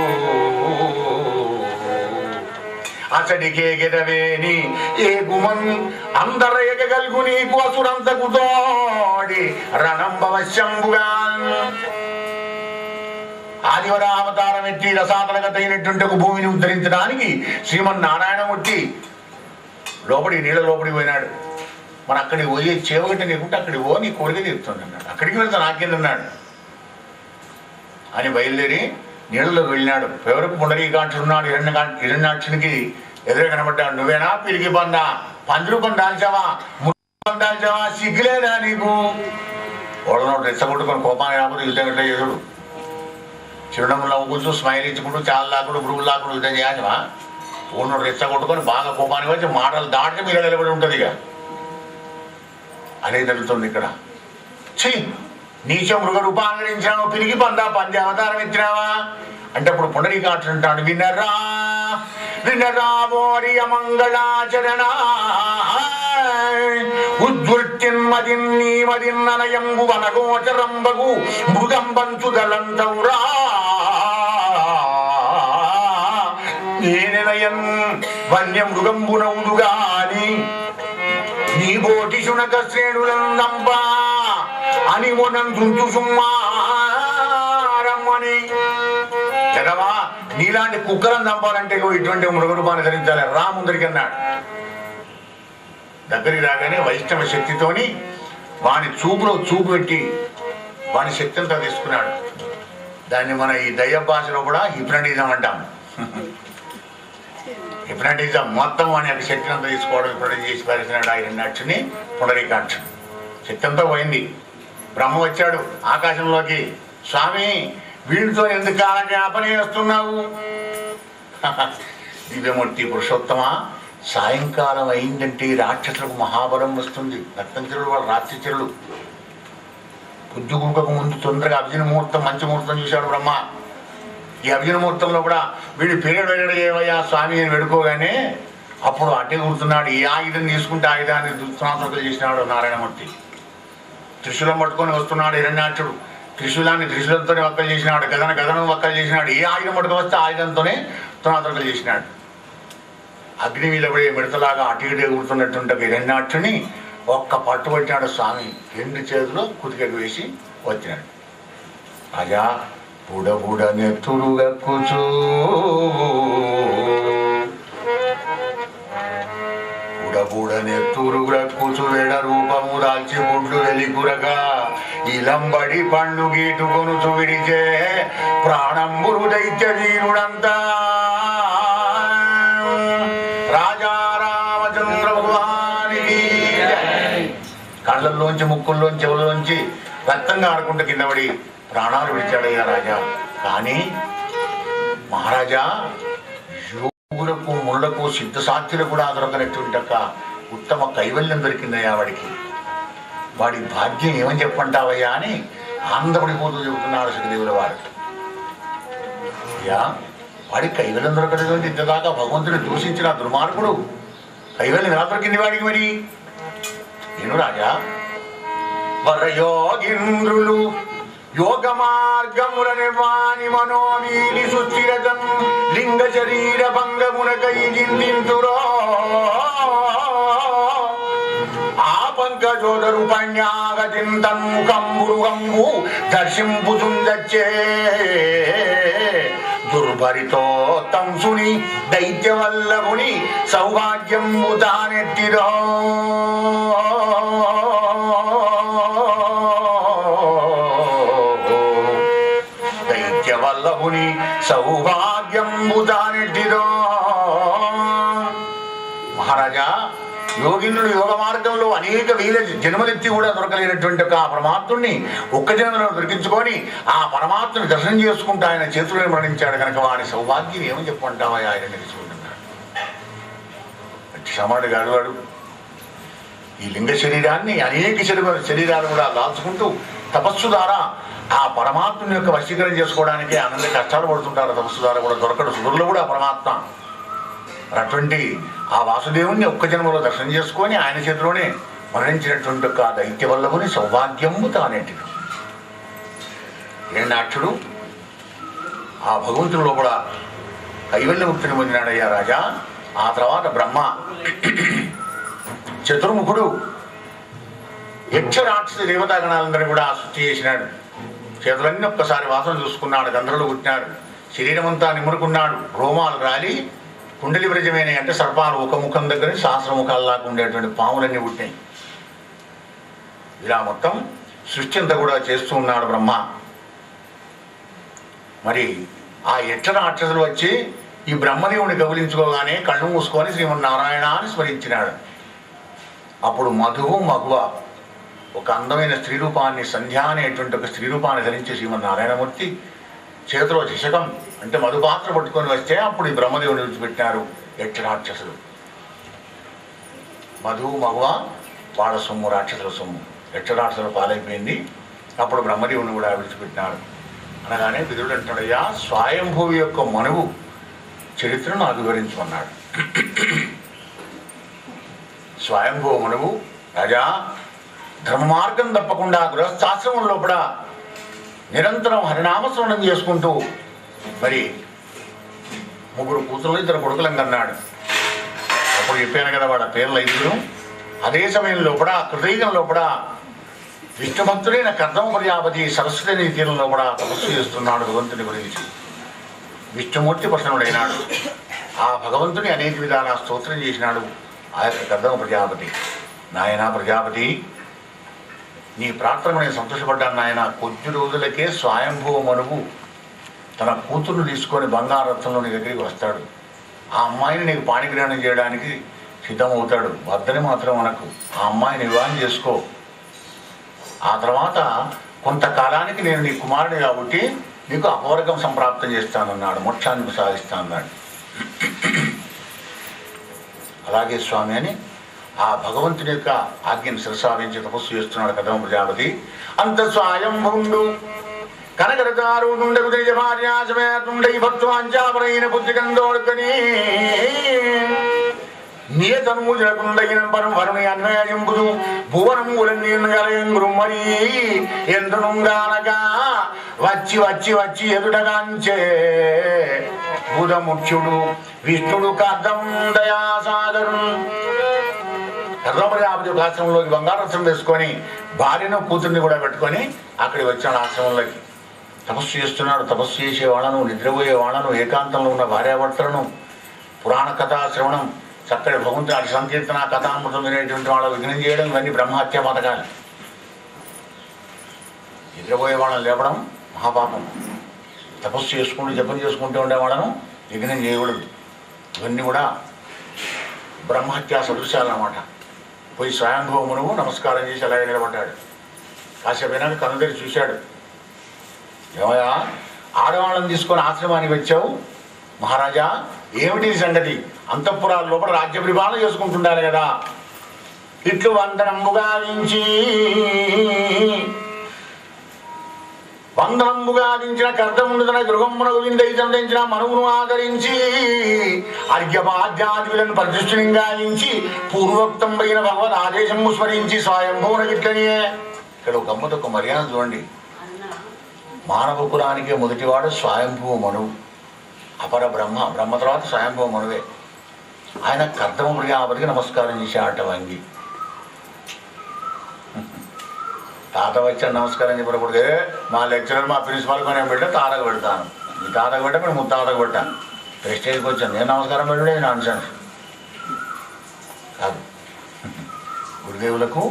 [SPEAKER 2] అతడికే గెదవేని ఏ గుమన్ అందర ఎగగలుగు నీకు అసురంతకు తోడి రణంబవశంబుగా. ఆదివరావతారం ఎత్తి రసాతలగతైనటువంటి ఒక భూమిని ఉద్ధరించడానికి శ్రీమన్నారాయణమూర్తి నీళ్ళ లోపలికి పోయినాడు. మరి అక్కడికి పోయి చేవగట్ట నీకుంటే అక్కడికి పో, నీ కోరిక తీరుతుంది అన్నాడు. అక్కడికి వెళ్తా నాకేందన్నాడు అని బయలుదేరి నీళ్ళలోకి వెళ్ళినాడు. ఎవరికి పుండరీకాక్షుడున్నాడు. హిరణ్యాక్షునికి ఎదురే కనబడ్డాడు. నువ్వేనా పిరిగి బందా, 10 రూపాయలు దాల్చావా, 3 రూపాయలు దాల్చావా, సిగ్గులేదా నీకు? ఓడనోడు రెచ్చగొట్టుకొని కోపాన్ని రాకపోతే యుద్ధం ఎట్లా చేసుడు. చిరునవ్వులు నవ్వుకుంటూ స్మైల్ ఇచ్చుకుంటూ చాలా లాక్కుడు గురువులు లాక్కుడు యుద్ధం చేయాల్సివా? ఓడనోడు రెచ్చగొట్టుకొని బాగా కోపాన్ని వచ్చి మాటలు దాటి మీరు నిలబడి ఉంటుంది. ఇక అదే జరుగుతుంది ఇక్కడ. నీచ మృగ రూపాంగరించావు, పిరిగి పందా, 10 అవతారం ఎత్తినావా అంటే అప్పుడు పుండరీకాక్షుడు అంటాడు, వినరా మోరి అమంగళాచరణ ఉద్వృత్తిన్మదిన్నీమదిన్ననయంబు వనగోచరంబగు మృగంబంచుదలంతౌరా. నేనయన్ వన్య మృగంబునౌదుగాని నీ బోటి శునక శ్రేణులందంప అని మొనందు సుమ్మారమ్మని. జగవా నీలాంటి కుక్కలను చంపాలంటే ఇటువంటి మృగరూపాన్ని ధరించాలి రా ముందరికి అన్నాడు. దగ్గరికి రాగానే వైష్ణవ శక్తితోని వాని చూపులో చూపు పెట్టి వాని శక్తి అంతా తీసుకున్నాడు. దాన్ని మన ఈ దయ్య భాషలో కూడా హిప్నటిజం అంటాం. హిప్నటిజం మొత్తం వాని యొక్క శక్తిని అంతా తీసుకోవడం హిప్నటిజం చేసి పరిచినాడు. ఆ హిరణ్యాక్షుని పుండరీకాక్షుడు శక్తి అంతా పోయింది. బ్రహ్మ వచ్చాడు ఆకాశంలోకి. స్వామి వీడితో ఎందుకు కాలజ్ఞాపన చేస్తున్నావు? దివ్యమూర్తి పురుషోత్తమ సాయంకాలం అయిందంటే రాక్షసులకు మహాబలం వస్తుంది. రత్నంచరులు వాళ్ళు రాత్రిచరులు. పొద్దు గుంకకు ముందు తొందరగా అభిజన ముహూర్తం, మంచి ముహూర్తం చూశాడు బ్రహ్మ. ఈ అభిజన ముహూర్తంలో కూడా వీడి పేరు వెడగడేవయ్యా స్వామి అని వేడుకోగానే అప్పుడు అడ్డే కూర్చున్నాడు. ఏ ఆయుధం తీసుకుంటే ఆయుధాన్ని దుస్తునాసకులు చేసినాడు నారాయణమూర్తి. త్రిశూలం పట్టుకొని వస్తున్నాడు హిరణ్యాక్షుడు. త్రిశూలాన్ని త్రిశూలంతోనే వక్కలు చేసినాడు, గదనం వక్కలు చేసినాడు. ఏ ఆయుధం పట్టుకు వస్తే ఆయుధంతోనే తునాతురకలు చేసినాడు. అగ్ని మీద పడే మిడతలాగా అటు ఇటే కూర్చున్నట్టుంటే హిరణ్యాక్షుని ఒక్క పట్టుబట్టినాడు స్వామి. 2 చేతులు కుతికెడు వేసి వచ్చినాడు. రాజా బుడబుడ నెత్తురుగా కూచు బుడబుడనెత్తురుగా కూచు వేడ రూపము దాల్చి గుడ్లు వెలిగురగా ఇలంబడి పండ్లు గీటుకొనుచు విడిచే ప్రాణంబురు దైత్య వీరుడంతా రాజా రామచంద్ర భగవానికి. కళ్ళల్లోంచి, ముక్కుల్లోంచి, చెవుల్లోంచి రక్తంగా ఆడుకుంటూ కింద పడి ప్రాణాలు విడిచాడయ్యా రాజా. కానీ మహారాజా యోగులకు, ముళ్ళకు, సిద్ధసాధ్యులకు కూడా దొరకనటువంటి ఉత్తమ కైవల్యం దొరికిందయ్యా వాడికి. వాడి భాగ్యం ఏమని చెప్పంటావయ్యా అని ఆనందపడిపోతూ చెబుతున్నాడు సుఖదేవుల వారు. అయ్యా వాడికి కైవల్యం దొరకలేదు. ఇంతదాకా భగవంతుడు దూషించిన దుర్మార్గుడు కైవల్యం ఎలా దొరికింది వాడికి? మరి నేను రాజా వరయోగింద్రులు యోగ మార్గముల నిర్వాణి మనోవీలి సుస్థిరతం లింగ శరీర భంగమునకై జిందింతురో ఆ పంకజోదరు పణ్యాగతిం తన్ముఖంబురుగంబు దర్శింపుచుందచ్చే దుర్భరితో తంసుని దైత్యవల్లభుని సౌభాగ్యంబు తానెత్తిరో దైత్యవల్లభుని సౌభాగ్యంబు తానెత్తిరో. మహారాజా యోగినుడు యోగ మార్గంలో అనేక వేల జన్మలెత్తి కూడా దొరకలేనటువంటి ఆ పరమాత్ముడిని ఒక్క జన్మలో దొరికించుకొని ఆ పరమాత్ముని దర్శనం చేసుకుంటూ ఆయన చేతులను మరణించాడు కనుక వాడి సౌభాగ్యం ఏమని చెప్పంటావా ఆయన తెలుసుకుంటున్నాడు. క్షమాడు గాడు వాడు ఈ లింగ శరీరాన్ని అనేక శరీరాలు కూడా దాల్చుకుంటూ తపస్సు ద్వారా ఆ పరమాత్ముని యొక్క వశీకరణ చేసుకోవడానికి ఆనంద కష్టాలు పడుతుంటారు. తపస్సు ద్వారా కూడా దొరకడు. సురుల్లో కూడా పరమాత్మ అటువంటి ఆ వాసుదేవుణ్ణి ఒక్క జన్మలో దర్శనం చేసుకొని ఆయన చేతిలోనే మరణించినటువంటి ఒక దైత్య వల్లభుని సౌభాగ్యము తానేటిడు. హిరణ్యాక్షుడు ఆ భగవంతుని లోపల కైవల్య ముక్తిని పొందినాడయ్యా రాజా. ఆ తర్వాత బ్రహ్మ చతుర్ముఖుడు యక్ష రాక్షస దేవతాగణాలందరినీ కూడా సృష్టి చేసినాడు. చేతులన్నీ ఒక్కసారి వాసన చూసుకున్నాడు. గంధర్వులు పుట్టినాడు. శరీరం అంతా నిమురుకున్నాడు. రోమాలు రాలి కుండలి వ్రజమైనవి అంటే సర్పాలు ఒక ముఖం దగ్గర సహస్రముఖాల్లాగా ఉండేటువంటి పాములన్నీ పుట్టినాయి. ఇలా మొత్తం సృష్టి అంతా కూడా చేస్తూ ఉన్నాడు బ్రహ్మ. మరి ఆ యక్ష రాక్షసులు వచ్చి ఈ బ్రహ్మదేవుని కబులించుకోగానే కళ్ళు మూసుకొని శ్రీమన్నారాయణ అని స్మరించినాడు. అప్పుడు మధువు మగువ ఒక అందమైన స్త్రీ రూపాన్ని, సంధ్య అనేటువంటి ఒక స్త్రీ రూపాన్ని ధరించి శ్రీమన్నారాయణమూర్తి చేతిలో చషకం అంటే మధుపాత్ర పట్టుకొని వస్తే అప్పుడు ఈ బ్రహ్మదేవుని విడిచిపెట్టినారు యక్షరాక్షసులు. మధు మగువ వాళ్ళ సొమ్ము, రాక్షసుల సొమ్ము. యక్షరాక్షసుల పాలైపోయింది. అప్పుడు బ్రహ్మదేవుని కూడా విడిచిపెట్టినారు. అనగానే విదురుడు అంటాడయ్యా స్వయంభువి యొక్క మనువు చరిత్రను నాకు వివరించమన్నాడు. స్వయంభువ మనువు రాజా ధర్మ మార్గం తప్పకుండా గృహస్థాశ్రమంలో కూడా నిరంతరం హరినామస్మరణం చేసుకుంటూ మరి 3 కూతురు 2 కొడుకులను కన్నాడు. అప్పుడు చెప్పాను కదా వాడు పేర్ల 5. అదే సమయంలో కూడా కృతయుగంలో కూడా విష్ణుభక్తుడైన కర్దమ ప్రజాపతి సరస్వతి నది తీరంలో కూడా తపస్సు చేస్తున్నాడు భగవంతుని గురించి. విష్ణుమూర్తి ప్రసన్నుడైనాడు. ఆ భగవంతుని అనేక విధాల స్తోత్రం చేసినాడు ఆ యొక్క కర్దమ ప్రజాపతి. నాయనా ప్రజాపతి నీ ప్రార్థన నేను సంతోషపడ్డాను నాయన. కొద్ది రోజులకే స్వయంభువ మనువు తన కూతురును తీసుకొని బంగారత్నంలో నీ దగ్గరికి వస్తాడు. ఆ అమ్మాయిని నీకు పాణిగ్రహణం చేయడానికి సిద్ధమవుతాడు. వద్దని మాత్రం మనకు ఆ అమ్మాయిని వివాహం చేసుకో. ఆ తర్వాత కొంతకాలానికి నేను నీ కుమారుడు కాబట్టి నీకు అపవర్గం సంప్రాప్తం చేస్తానన్నాడు. మోక్షాన్ని సాధిస్తానన్నాడు. అలాగే స్వామి అని ఆ భగవంతుని యొక్క ఆజ్ఞను శిరసావించి తపస్సు చేస్తున్నాడు కదమ ప్రజాపతి. అంత స్వయంభుండు కనకరదారుండకు భార్యాసమేతుండై భక్తువాంచాపరైన పుత్రికందోడుకని నియతమూజకుండగిన వరుణి అన్వయింపుదు భువనములన్నీరు మరి ఎందునుగానగా వచ్చి వచ్చి వచ్చి ఎదుటగాంచే బుధముఖ్యుడు విష్ణుడు కర్దం దయాసాగరు. కర్దమర్యాపతి ఆశ్రమంలోకి బంగారసం వేసుకొని భార్యను కూతుర్ని కూడా పెట్టుకొని అక్కడికి వచ్చాడు ఆశ్రమంలోకి. తపస్సు చేస్తున్నాడు. తపస్సు చేసే వాళ్ళను, నిద్రపోయే వాళ్ళను, ఏకాంతంలో ఉన్న భార్యాభర్తలను, పురాణ కథా శ్రవణం, చక్కటి భగవంతుని సంకీర్తన కథామృతం వినేటువంటి వాళ్ళ విఘ్నం చేయడం, ఇవన్నీ బ్రహ్మహత్య పథకాలు. నిద్రపోయే వాళ్ళని లేపడం మహాపాపం. తపస్సు చేసుకుంటూ జపం చేసుకుంటూ ఉండే వాళ్ళను విఘ్నం చేయకూడదు. ఇవన్నీ కూడా బ్రహ్మహత్యా సదృశ్యాలన్నమాట. పోయి స్వయంభూమును నమస్కారం చేసి అలాగే నిలబడ్డాడు. కాసేపైనాక కనుదరి చూశాడు. ఏమయ్యా, ఆడవాళ్ళని తీసుకొని ఆశ్రమానికి వచ్చావు మహారాజా, ఏమిటి సంగతి? అంతఃపురాల లోపల రాజ్య పరిపాలన చేసుకుంటుండాలి కదా. ఇట్లు వందనంబుగా కర్దమును తన గృహమునకు విందయించిన మనువును ఆదరించి అర్ఘ్యపాద్యాదులను ప్రతిష్ఠుని గాయించి పూర్వోక్తంపైన భగవద్ ఆదేశము స్మరించి స్వయంభూనగిట్లనియే. ఇక్కడ ఒక గమ్మతొక్క మర్యాద చూడండి. మానవ కులానికి మొదటివాడు స్వయంభూ మనువు, అపర బ్రహ్మ. బ్రహ్మ తర్వాత స్వయంభూ మనువే. ఆయన కర్దమ ప్రజాపతికి నమస్కారం చేశాడట వంగి. తాత వచ్చాడు నమస్కారం చెప్పకూడదు. మా లెక్చరర్ మా ప్రిన్సిపాల్కి నేను పెట్టా తాతకు పెడతాను, ఈ తాతకు పెట్టా నేను ముత్తాతకు పెట్టా, ప్రెస్టేజ్కి వచ్చాను నేను నమస్కారం పెట్టడే నాన్సెన్స్ కాదు. గురుదేవులకు,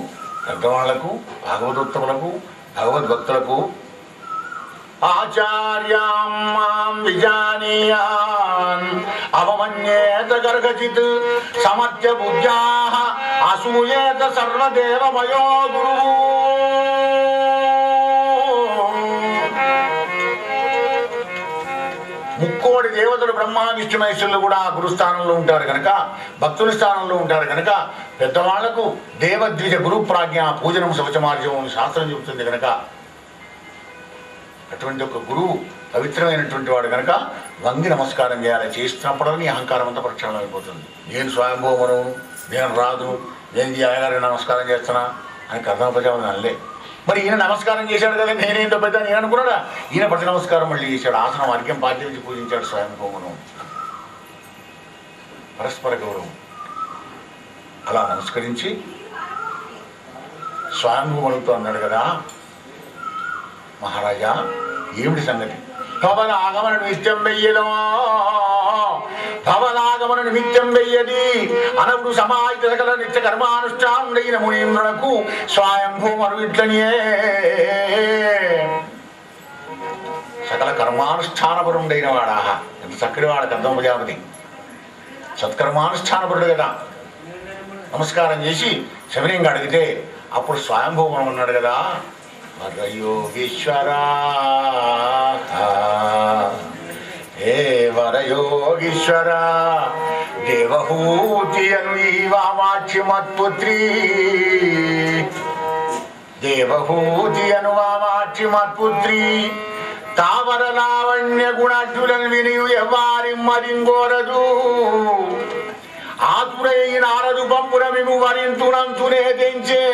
[SPEAKER 2] పెద్దవాళ్లకు, భాగవతోత్తములకు, భగవద్భక్తులకు ఆచార్యాం మాం విజానీయాన్ అవమన్యేత గర్గచిత్ సమర్థ్య బుద్ధ్యాః అసూయేత సర్వదేవమయో గురువు. ముక్కోడి దేవతలు బ్రహ్మ విష్ణు మహేశ్వరులు కూడా గురుస్థానంలో ఉంటారు కనుక, భక్తుల స్థానంలో ఉంటారు కనుక పెద్దవాళ్లకు దేవద్విజ గురు ప్రాజ్ఞ పూజనం శౌచమార్జం శాస్త్రం చెబుతుంది కనుక అటువంటి ఒక గురువు పవిత్రమైనటువంటి వాడు కనుక వంగి నమస్కారం చేయాలి. చేస్తున్నప్పుడని అహంకారం అంతా ప్రక్షాళన అయిపోతుంది. నేను స్వయంభూమను, నేను రాదు, నేను అయ్యగారి నమస్కారం చేస్తున్నా అని కర్దమ ప్రజాపతి అనలే. మరి ఈయన నమస్కారం చేశాడు కదా, నేనేంటో పెద్ద నేను అనుకున్నాడా? ఈయన ప్రతి నమస్కారం మళ్ళీ చేశాడు. ఆసనం అర్ఘ్యం పాద్యం పూజించాడు స్వయంభూమను. పరస్పర గౌరవం. అలా నమస్కరించి స్వయంభూమనుతో అన్నాడు కదా, మహారాజా ఏమిటి సంగతి? భవనాగమన నిత్యం వెయ్యలో భవనాగమన నిమిత్తం వెయ్యది అనవుడు సమాహిత సకల నిత్య కర్మానుష్ఠానుడైన మునీంద్రులకు స్వయంభూమను ఇట్లనియే. సకల కర్మానుష్ఠానపరుడైన వాడా, ఎంత చక్కటి వాడు కర్దమ ప్రజాపతి. సత్కర్మానుష్ఠానపరుడు కదా. నమస్కారం చేసి శబరిగా అడిగితే అప్పుడు స్వయంభూమనం అన్నాడు కదా, వరయోగీశ్వరా హే వరయోగీశ్వరా దేవహూతి అను ఈ వామాచ్య మత్పుత్రీ, దేవహూతి అను వామాచ్య మత్పుత్రీ తావర లావణ్య గుణాఢ్యులను వినియు ఎవ్వారి మరింగోరదు. ఆతురై నారదు పంపుర విము వరింతునంతునే తెంచే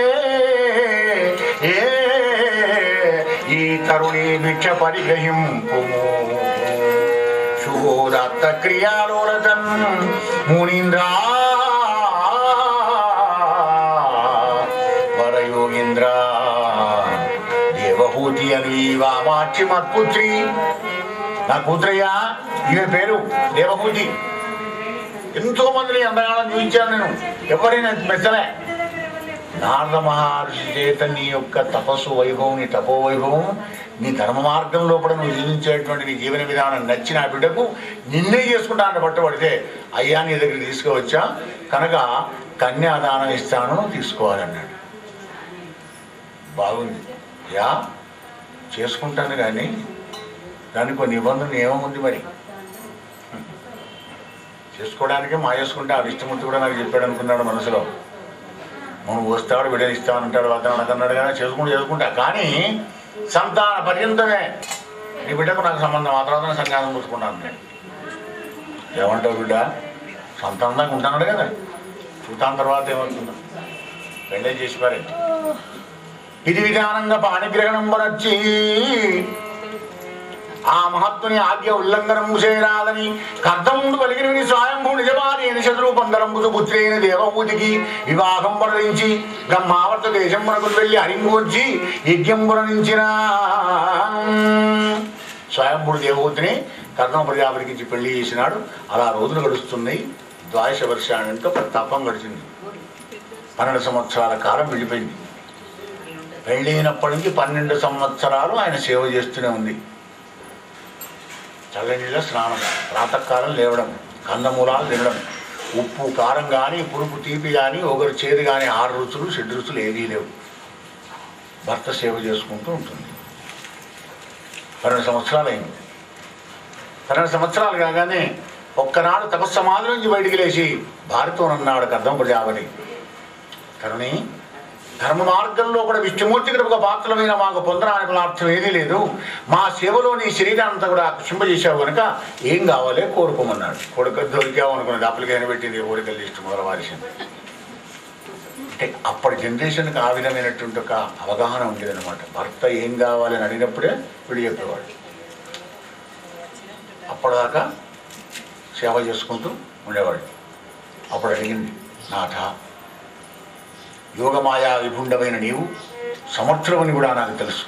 [SPEAKER 2] ఈ తరుణి భిక్ష పరిగ్రహింపు శుభోదత్త క్రియాలోరతన్ మునీంద్ర వరయోగీంద్ర దేవహూతి అని ఈ వామాక్షి మత్పుత్రి. నా కూతురయ్యా, ఈమె పేరు దేవహూతి. ఎంతో మందిని అందగాళ్ళని చూపించాను నేను, ఎవరైనా మెచ్చలే. నారద మహర్షి చేత నీ యొక్క తపస్సు వైభవం, నీ తపోవైభవం, నీ ధర్మ మార్గం లోపల నువ్వు జీవించేటువంటి నీ జీవన విధానం నచ్చి నా బిడ్డకు నిన్నే చేసుకుంటా అని పట్టుబడితే, అయ్యా నీ దగ్గరికి తీసుకువచ్చా కనుక కన్యాదానం ఇస్తాను తీసుకోవాలన్నాడు. బాగుంది యా, చేసుకుంటాను కానీ దానికి కొన్ని నిబంధనలు ఏముంది మరి చేసుకోవడానికే మా చేసుకుంటే ఆ విష్ణుమూర్తి కూడా నాకు చెప్పాడు అనుకున్నాడు మనసులో. మనం వస్తాడు బిడ్డలు ఇస్తామనంటాడు వాతావరణం అన్నాడు కానీ చేసుకుంటా. కానీ సంతాన పర్యంతమే నీ బిడ్డకు నాకు సంబంధం, ఆ తర్వాత సంఘానం పుచ్చుకున్నాను నేను. ఏమంటావు బిడ్డ, సంతానం దాకా ఉంటాడు కదా, చూతాన్ తర్వాత ఏమవుతుందో పెళ్ళే చేసి పారే. ఇది విధానంగా పాణిగ్రహణం వరచ్చి ఆ మహత్తుని ఆజ్ఞ ఉల్లంఘనం చేయరాదని కర్తముందు పలికిన స్వయంభూ నిజమాని నిశద్రూపందరంబుతు పుత్రైన దేవభూతికి వివాహం వరదించి బ్రహ్మావర్త దేశం మనకు వెళ్ళి హరింగొచ్చి యజ్ఞం వరణించిన స్వయంభూడు దేవభూతిని కర్దమ ప్రజాపతికి పెళ్లి చేసినాడు. అలా రోజులు గడుస్తున్నాయి. ద్వాదశ వర్షానికి ఒక తపం గడిచింది. 12 సంవత్సరాల కాలం వెళ్ళిపోయింది. పెళ్ళైనప్పటి నుంచి 12 సంవత్సరాలు ఆయన సేవ చేస్తూనే ఉంది. చల్లనీళ్ళ స్నానం, ప్రాతకాలం లేవడం, కందమూలాలు తినడం, ఉప్పు కారం కానీ పురుపు తీపి కానీ ఒకరి చేదు కానీ 6 రుచులు 7 రుచులు ఏదీ లేవు. భర్త సేవ చేసుకుంటూ ఉంటుంది. 12 సంవత్సరాలు అయింది. 12 సంవత్సరాలు కాగానే ఒక్కనాడు తపస్సమాధి నుంచి బయటికి లేచి భార్యతో అన్నాడు కర్దమ ప్రజాపతి, కరుణి, ధర్మ మార్గంలో కూడా విష్ణుమూర్తి కృప పాత్రమైన మాకు పొందడానికి అర్థం ఏదీ లేదు. మా సేవలో నీ శరీరాన్నంతా కూడా క్షింపజేసావు కనుక ఏం కావాలో కోరుకోమన్నాడు. కొడుకు దొరికావు అనుకున్నది, అప్పటికైనా పెట్టింది కోరికలు ఇష్టం మొదల వారిసింది. అంటే అప్పటి జనరేషన్కి ఆ విధమైనటువంటి ఒక అవగాహన ఉండేదన్నమాట. భర్త ఏం కావాలని అడిగినప్పుడే వీడు చెప్పేవాడు. అప్పటిదాకా సేవ చేసుకుంటూ ఉండేవాడు. అప్పుడు అడిగింది, నాథ, యోగమాయా విభుండమైన నీవు సమర్థుడవని కూడా నాకు తెలుసు.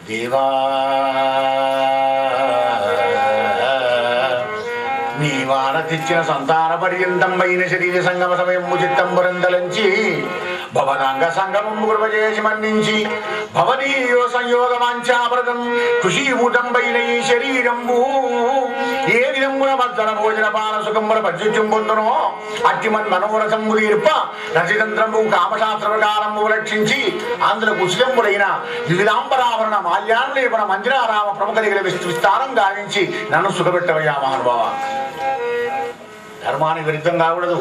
[SPEAKER 2] దేవా, నీ వాన తెచ్చిన సంతాన పర్యంతమైన శరీర సంగమ సమయము చిత్తంబురందలంచి భవనాంగ సంగమము కృప చేసి మన్నించి భవదీయో సంయోగమాంఛాపరదం కృషీభూతంబైన ఈ శరీరంబు ఏ విధమున మద్దన భోజన పాన సుఖముల పర్చుత్యం పొందునో అట్టిమన్ మనోరథంబు తీర్ప రచితంత్రము కామశాస్త్ర ప్రకారము రక్షించి అందులో కుశలంబులైన వివిధాంబరావరణ మాల్యాన్లేపన మందిరారామ ప్రముఖనిగల విస్తారం గావించి నన్ను సుఖపెట్టవయ్యా మహానుభావ. ధర్మానికి విరుద్ధం కాకూడదు,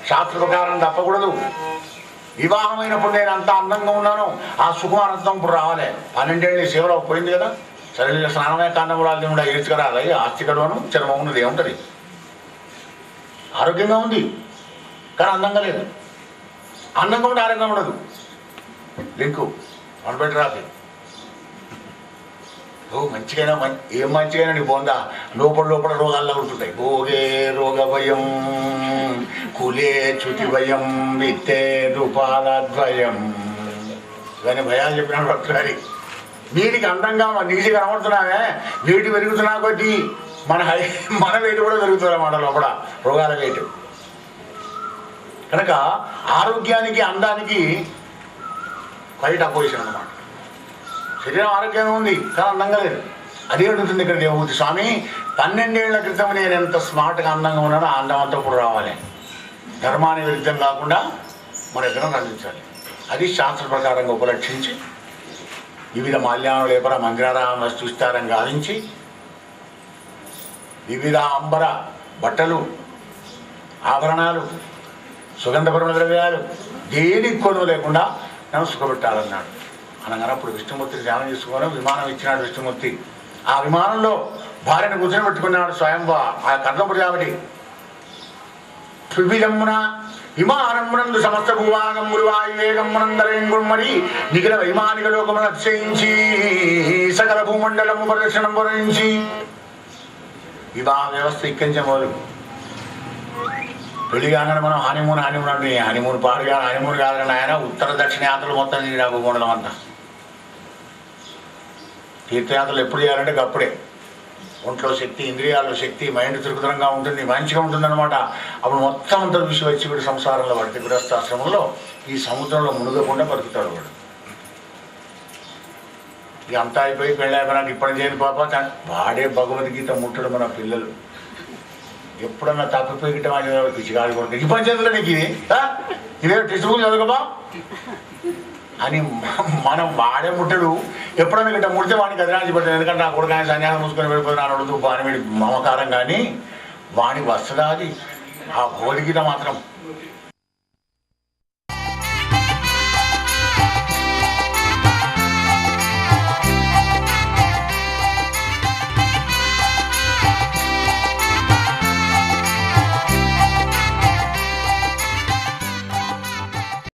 [SPEAKER 2] శాస్త్ర ప్రకారం తప్పకూడదు. వివాహమైనప్పుడు నేను అంత అందంగా ఉన్నాను, ఆ సుఖానందం ఇప్పుడు రావాలి. 12 ఏళ్ళు సేవలో పోయింది కదా, సరే స్నానమే కాండములాలు కూడా ఏడ్చుకరాలి. ఆస్తికలోను చర్మం ఉన్నది ఏముంటుంది, ఆరోగ్యంగా ఉంది కానీ అందంగా లేదు. అందంగా ఉంటే ఆరోగ్యంగా ఉండదు. లింకు మనబెట్టి రాదు. మంచిగైనా ఏం మంచిగైనా నీకు పోందా, లోపల రోగాల్లో ఉంటుంటాయి. భోగే రోగ భయం, కులే చ్యుతి భయం, విత్తే రూపాలద్వయం, ఇవన్నీ భయాలు చెప్పినాడు భక్తుడారి. వీటికి అందంగా నీటి కనబడుతున్నామే, వేటి పెరుగుతున్నా కొద్దీ మన వేటి కూడా పెరుగుతుంది అన్నమాట, లోపల రోగాల వేటు. కనుక ఆరోగ్యానికి అందానికి క్వైట్ అపోజిషన్ అన్నమాట. శరీరం ఆరోగ్యంగా ఉంది కానీ అందంగా లేదు. అదే అడుగుతుంది ఇక్కడ దేవభూతి స్వామి. 12 ఏళ్ల క్రితం నేను ఎంత స్మార్ట్గా అందంగా ఉన్నానో ఆ అందం అంతా ఇప్పుడు రావాలి. ధర్మానికి విరుద్ధం కాకుండా మన ఇద్దరం అందించాలి. అది శాస్త్ర ప్రకారంగా ఉపలక్షించి వివిధ మాల్యాను లేపర మందిరారామ విస్తారం గావించి వివిధ అంబర బట్టలు, ఆభరణాలు, సుగంధపరమ ద్రవ్యాలు దేనికి కొనుగోలు లేకుండా నన్ను సుఖపెట్టాలన్నాడు. అనగానే అప్పుడు విష్ణుమూర్తిని ధ్యానం చేసుకుని విమానం ఇచ్చినాడు విష్ణుమూర్తి. ఆ విమానంలో భార్యను కూర్చొని పెట్టుకున్నాడు స్వయంగా ఆ కర్దమ ప్రజాపతి. వివిధమున విమానమునందు సమస్త భూభాగములు వాయువేగమునందరేంగుమ్మడి నిఖిల వైమానిక లోకమును అతిశయించి సకల భూమండలము ప్రదక్షిణం వరించి వివాహ వ్యవస్థ ఇక్కించమోలు. పెళ్లి కాగానే మనం హనీమూన్ అంటే హనీమూన్ పాడు కాదు, హనీమూన్ కాదు ఆయన ఉత్తర దక్షిణ యాత్రలు మొత్తం తీరా భూమండలం అంతా. తీర్థయాత్రలు ఎప్పుడు చేయాలంటే అప్పుడే ఒంట్లో శక్తి, ఇంద్రియాల్లో శక్తి, మైండ్ తృప్తంగా ఉంటుంది, మంచిగా ఉంటుంది అనమాట. అప్పుడు మొత్తం అంతా చూసి వచ్చి వీడు సంసారంలో పడితే గృహస్థాశ్రమంలో ఈ సముద్రంలో మునుగకుండా బతుకుతాడు వాడు. ఇక అంతా అయిపోయి పెళ్ళి అయిపోయినాక ఇప్పటి చేయని పాప వాడే భగవద్గీత ముట్టడు మన పిల్లలు. ఎప్పుడన్నా తప్పిపోయి గిట్ట పిచ్చిగాలి కొడుకు ఈ పంచాయతీలో నీకు ఇది ఇదే టెక్స్ట్ బుక్ చదువుకోబా అని మనం వాడే ముట్టడు. ఎప్పుడైనా గిట్ట ముడితే వాడికి అదిరాజి పెట్టాను, ఎందుకంటే నా కొడుకు ఆయన సన్యాసం మూసుకొని వెళ్ళిపోతున్నాను అడుగుతూ వాని వీడి మమకారం. కానీ వాడికి వస్తుందా అది ఆ కోరికట మాత్రం